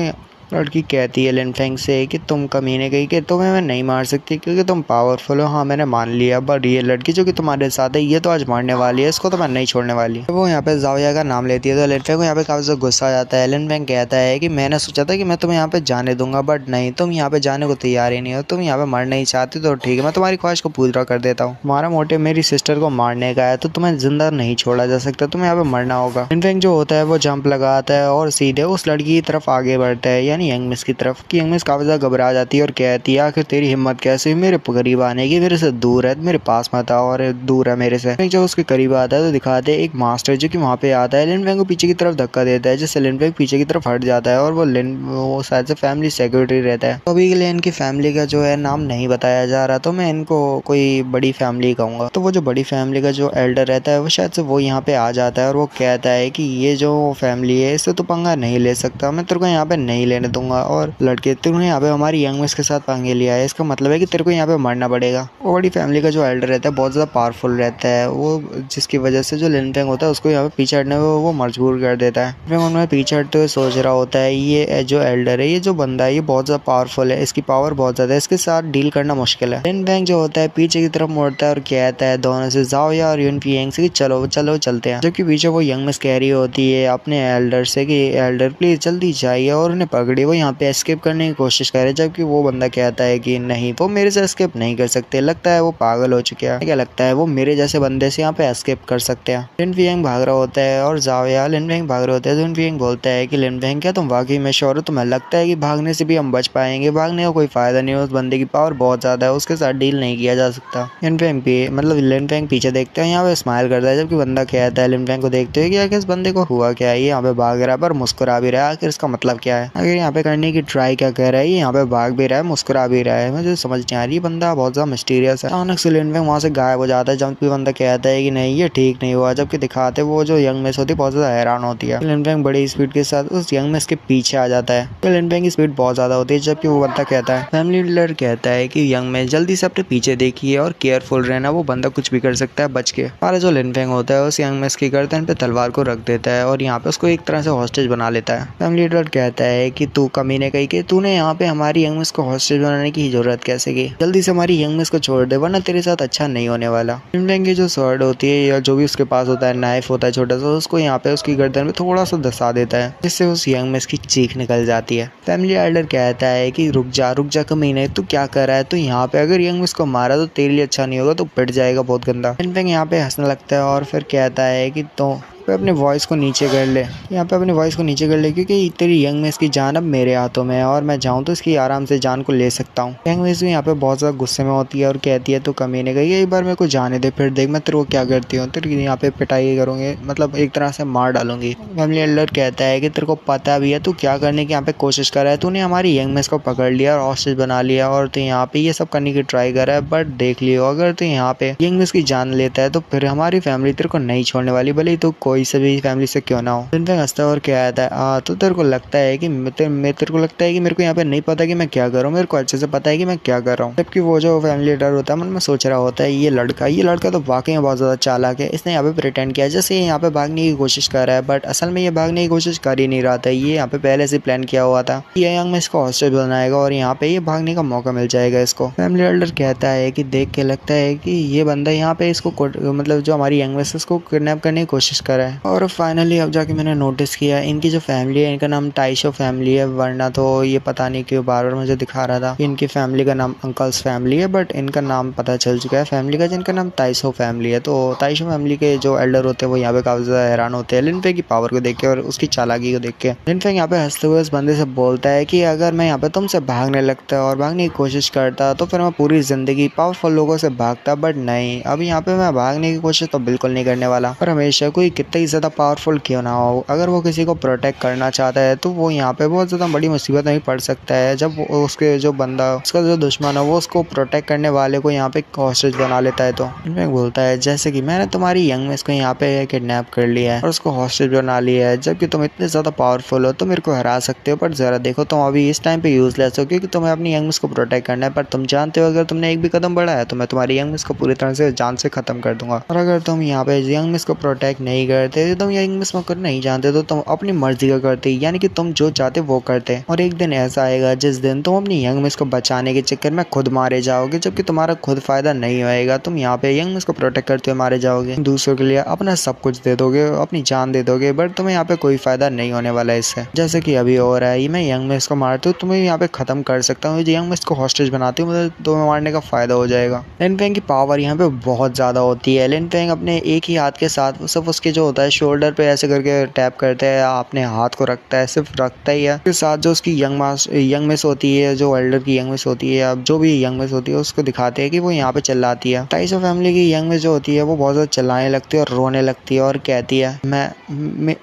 लड़की कहती है लिन फेंग से कि तुम कमीने गई कि तुम्हें मैं नहीं मार सकती क्योंकि तुम पावरफुल हो। हाँ मैंने मान लिया, बट ये लड़की जो कि तुम्हारे साथ है ये तो आज मारने वाली है, इसको तो मैं नहीं छोड़ने वाली। तो वो यहाँ पे जाओया का नाम लेती है तो लिन फेंग को यहाँ पे काफी ज्यादा गुस्सा आ जाता है। लिन फेंग कहता है कि मैंने सोचा था कि मैं तुम्हें यहाँ पे जाने दूंगा, बट नहीं, तुम यहाँ पे जाने को तैयार ही नहीं हो, तुम यहाँ पे मरना नहीं चाहती तो ठीक है, मैं तुम्हारी ख्वाहिश को पूरा कर देता हूँ। तुम्हारा मोटिव मेरी सिस्टर को मारने का है तो तुम्हें जिंदा नहीं छोड़ा जा सकता, तुम्हें यहाँ पे मरना होगा। लिन फेंग जो होता है वो जंप लगाता है और सीधे उस लड़की की तरफ आगे बढ़ता है, यानी यंग मिस की तरफ। कि यंग मिस काफी ज्यादा घबरा जाती है और कहती है आखिर तेरी हिम्मत कैसे मेरे करीब आने की, मेरे से दूर है, मेरे पास मत आओ और दूर है मेरे से। जब उसके करीब आता है तो दिखाते हैं एक मास्टर जो कि वहाँ पे आता है, लिन फेंग को पीछे की तरफ धक्का देता है जिससे लिन फेंग पीछे की तरफ हट जाता है और वो शायद से फैमिली सेक्रेटरी रहता है। तो अभी के लिए इनकी फैमिली का जो है नाम नहीं बताया जा रहा, तो मैं इनको कोई बड़ी फैमिली कहूंगा। तो वो जो बड़ी फैमिली का जो एल्डर रहता है वो शायद से वो यहाँ पे आ जाता है और वो कहता है कि ये जो फैमिली है इससे तो पंगा नहीं ले सकता, मैं तेरे को यहाँ पे नहीं लेने दूंगा। और लड़के तूने यहाँ पे हमारी यंग मिस के साथ पंगे लिया है, इसका मतलब है कि तेरे को यहाँ पे मरना पड़ेगा। वो बड़ी फैमिली का जो एल्डर रहता है बहुत ज्यादा पावरफुल रहता है, वो जिसकी वजह से जो लिन फेंग होता है उसको यहाँ पे पीछे हटने में वो मजबूर कर देता है। फिर उनमें पीछे हटते हुए सोच रहा होता है ये जो एल्डर है, ये जो बंदा है ये बहुत ज्यादा पावरफुल है, इसकी पावर बहुत ज्यादा है, इसके साथ डील करना मुश्किल है। लिन फेंग जो होता है पीछे की तरफ मुड़ता है और कहता है दोनों से जाओया और यून फियांग से कि चलो चलो चलते हैं। जबकि पीछे वो यंग मिस कह रही होती है अपने एल्डर से कि एल्डर प्लीज जल्दी जाइए और उन्हें पकड़िए, वो यहाँ पे एस्केप करने की कोशिश करे। जबकि वो बंदा कहता है कि नहीं, वो मेरे से एस्केप नहीं कर सकते, लगता है वो पागल हो चुके हैं, क्या लगता है वो मेरे जैसे बंदे से यहाँ पे एस्केप कर सकते हैं। लिन फियांग भाग रहा होता है और जाओया लिन फेंग भाग रहे होते हैं तो लिन फियांग बोलता है कि लिन फेंग क्या तुम वाकई में श्योर हो, तुम्हें लगता है कि भागने से भी हम बच पाएंगे? भागने का कोई फायदा नहीं है, उस बंदे की पावर बहुत ज्यादा है, उसके साथ डील नहीं किया जा सकता। लिन फेंग पीछे देखते हैं यहाँ पे स्माइल करता है, जबकि बंदा कहता है लिन फेंग को देखते हुए कि आखिर इस बंदे को हुआ क्या है, ये यहाँ पे भाग रहा है पर मुस्कुरा भी रहा है, आखिर इसका मतलब क्या है? आखिर यहाँ पे करने की ट्राई क्या कर रहा है, ये यहाँ पे भाग भी रहा है मुस्कुरा भी रहा है, मुझे समझ नहीं आ रही, बंदा बहुत ज्यादा मिस्टीरियस है। अचानक से लिन फेंग वहाँ से गायब हो जाता है, जबकि बंदा कहता है कि नहीं ये ठीक नहीं हुआ। जबकि दिखाते वो जो यंग मिस होती है बहुत ज्यादा हैरान होती है। लिन फेंग बड़ी स्पीड के साथ उस यंग मिस के पीछे आ जाता है, तो लिन फेंग की स्पीड बहुत ज्यादा होती है। जबकि वो बंदा कहता है, फैमिली लीडर कहता है कि यंग मिस जल्दी से अपने पीछे देखिए और केयरफुल रहना, वो बंदा कुछ भी कर सकता है बच के। और जो लिन फेंग होता है उस यंग मिस की गर्दन पे तलवार को रख देता है और यहाँ पे उसको एक तरह से हॉस्टेज बना लेता है। फैमिली लीडर कहता है कि तू कमीने कही कि तूने यहाँ पे हमारी यंग मिस को हॉस्टेज बनाने की जरूरत कैसे की, जल्दी से हमारी यंग मिस को छोड़ दे वरना तेरे साथ अच्छा नहीं होने वाला। लिन फेंग की जो स्वॉर्ड होती है या जो भी उसके पास होता है, नाइफ होता है छोटा सा, उसको यहाँ पे उसकी गर्दन में थोड़ा सा धसा देता है जिससे उस यंग मिस की चीख निकल जाती है। फैमिली एल्डर कहता है कि रुक जा कमीने, तू क्या कर रहा है, तू यहाँ पे अगर यंग मिस को मारा तो तेरे लिए अच्छा नहीं होगा, तो पिट जाएगा बहुत गंदा। लिन फेंग यहाँ पे हंसने लगता है और फिर कहता है कि तो पे अपने वॉइस को नीचे कर ले, यहाँ पे अपने वॉइस को नीचे कर ले क्योंकि तेरी यंग मिस की जान अब मेरे हाथों में है और मैं चाहूँ तो इसकी आराम से जान को ले सकता हूँ। यंग मिस भी यहाँ पे बहुत ज्यादा गुस्से में होती है और कहती है तो कमीने गई एक बार मेरे को जाने दे, फिर देख मैं तेरे को क्या करती हूँ, तेरी यहाँ पे पिटाई करूंगी, मतलब एक तरह से मार डालूंगी। फैमिली एल्डर कहता है कि तेरे को पता भी है तू क्या करने की यहाँ पे कोशिश कर रहा है, तूने हमारी यंग मिस को पकड़ लिया और हॉस्टेज बना लिया और तू यहाँ पे ये सब करने की ट्राई कर रहा है, बट देख लियो अगर तू यहाँ पे यंग मिस की जान लेता है तो फिर हमारी फैमिली तेरे को नहीं छोड़ने वाली, भले ही तू कोई से भी फैमिली से क्यों ना हो। लिन फेंग हंसता है और कहता है तो तेरे को लगता है कि तेरे को लगता है कि मेरे को यहाँ पे नहीं पता कि मैं क्या कर रहा हूँ, मेरे को अच्छे से पता है कि मैं क्या कर रहा हूँ। जबकि वो जो फैमिली लीडर होता है मन में सोच रहा होता है ये लड़का तो वाकई में बहुत ज्यादा चालाक है, इसने यहाँ पे प्रिटेंड किया जैसे ये यहाँ पे भागने की कोशिश कर रहा है, बट असल में ये भागने की कोशिश कर ही नहीं रहा था, ये यहाँ पे पहले से प्लान किया हुआ था ये यंग में इसको हॉस्टेज बनाएगा और यहाँ पे ये भागने का मौका मिल जाएगा इसको। फैमिली एल्डर कहता है कि देख के लगता है कि ये बंदा यहाँ पे इसको मतलब जो हमारी यंग मिस उसको किडनैप करने की कोशिश कर रहा है। और फाइनली अब जाके मैंने नोटिस किया इनकी जो फैमिली है इनका नाम टाइशो फैमिली है, वरना तो ये पता नहीं क्यों बार बार मुझे दिखा रहा था इनकी फैमिली का नाम अंकल्स फैमिली है, बट इनका नाम पता चल चुका है फैमिली का जिनका नाम टाइशो फैमिली है। तो टाइशो फैमिली के जो एल्डर होते हैं वो यहाँ पे काफी ज्यादा हैरान होते हैं लिन फेंग की पावर को देख के और उसकी चालाकी को देख के। लिन फेंग यहाँ पे हंसते हुए उस बंदे से बोलता है कि अगर मैं यहाँ पे तुमसे भागने लगता और भागने की कोशिश करता तो फिर मैं पूरी जिंदगी पावरफुल लोगों से भागता, बट नहीं, अब यहाँ पे मैं भागने की कोशिश तो बिल्कुल नहीं करने वाला। और हमेशा कोई कितना ही ज्यादा पावरफुल क्यों ना हो, अगर वो किसी को प्रोटेक्ट करना चाहता है तो वो यहाँ पे बहुत ज्यादा बड़ी मुसीबत में पड़ सकता है जब उसके जो बंदा उसका जो दुश्मन है वो उसको प्रोटेक्ट करने वाले को यहाँ पे हॉस्टेज बना लेता है। तो इनमें बोलता है जैसे कि मैंने तुम्हारी यंग मिस को यहाँ पे किडनैप कर लिया है और उसको हॉस्टेज बना लिया है, जबकि तुम इतने ज्यादा पावरफुल हो तो मेरे को हरा सकते हो, पर जरा देखो तुम अभी इस टाइम पे यूजलेस हो क्योंकि तुम्हें अपनी यंग मिस को प्रोटेक्ट करना है, पर तुम जानते हो अगर तुमने एक भी कदम बढ़ाया तो मैं तुम्हारी यंग मिस को पूरी तरह से जान से खत्म कर दूंगा। और अगर तुम यहाँ पे यंग मिस को प्रोटेक्ट नहीं करते करते, तुम यंग मिस को नहीं जानते तो तुम अपनी मर्जी का करते, यानी कि तुम जो चाहते वो करते। और एक दिन ऐसा आएगा जिस दिन तुम अपनी यंग मिस को बचाने के चक्कर में खुद मारे जाओगे, जबकि तुम्हारा खुद फायदा नहीं होएगा। तुम यहाँ पे यंग मिस को प्रोटेक्ट करते हुए मारे जाओगे, दूसरों के लिए अपना सब कुछ दे दोगे, अपनी जान दे दोगे, बट तुम्हें यहाँ पे कोई फायदा नहीं होने वाला है इससे। जैसे कि अभी हो रहा है, मैं यंग मिस को मारती हूँ, तुम्हें यहाँ पे खत्म कर सकता हूँ। यंग मिस को हॉस्टेज बनाती हूँ, मतलब तुम्हें मारने का फायदा हो जाएगा। लिन फेंग की पावर यहाँ पे बहुत ज्यादा होती है। लिन फेंग अपने एक ही हाथ के साथ सिर्फ उसके जो होता है शोल्डर पे ऐसे करके टैप करता है, अपने हाथ को रखता है, सिर्फ रखता ही है। उसके साथ जो उसकी यंग मिस होती है, जो एल्डर की यंग मिस होती है, अब जो भी यंग मिस होती है उसको दिखाते हैं कि वो यहाँ पे चिल्लाती है। टाइसो फैमिली की यंग मिस जो होती है वो बहुत ज्यादा चिल्लाने लगती है और रोने लगती है और कहती है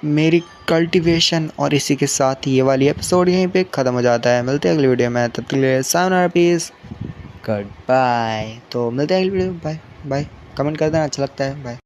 मेरी कल्टीवेशन। और इसी के साथ ये वाली एपिसोड यहीं पे खत्म हो जाता है। मिलते हैं अगली वीडियो में, तब तक के लिए सायोनारा, पीस, गुड बाय। तो मिलते हैं अगली वीडियो में, बाय बाय। कमेंट कर देना अच्छा लगता है, बाय।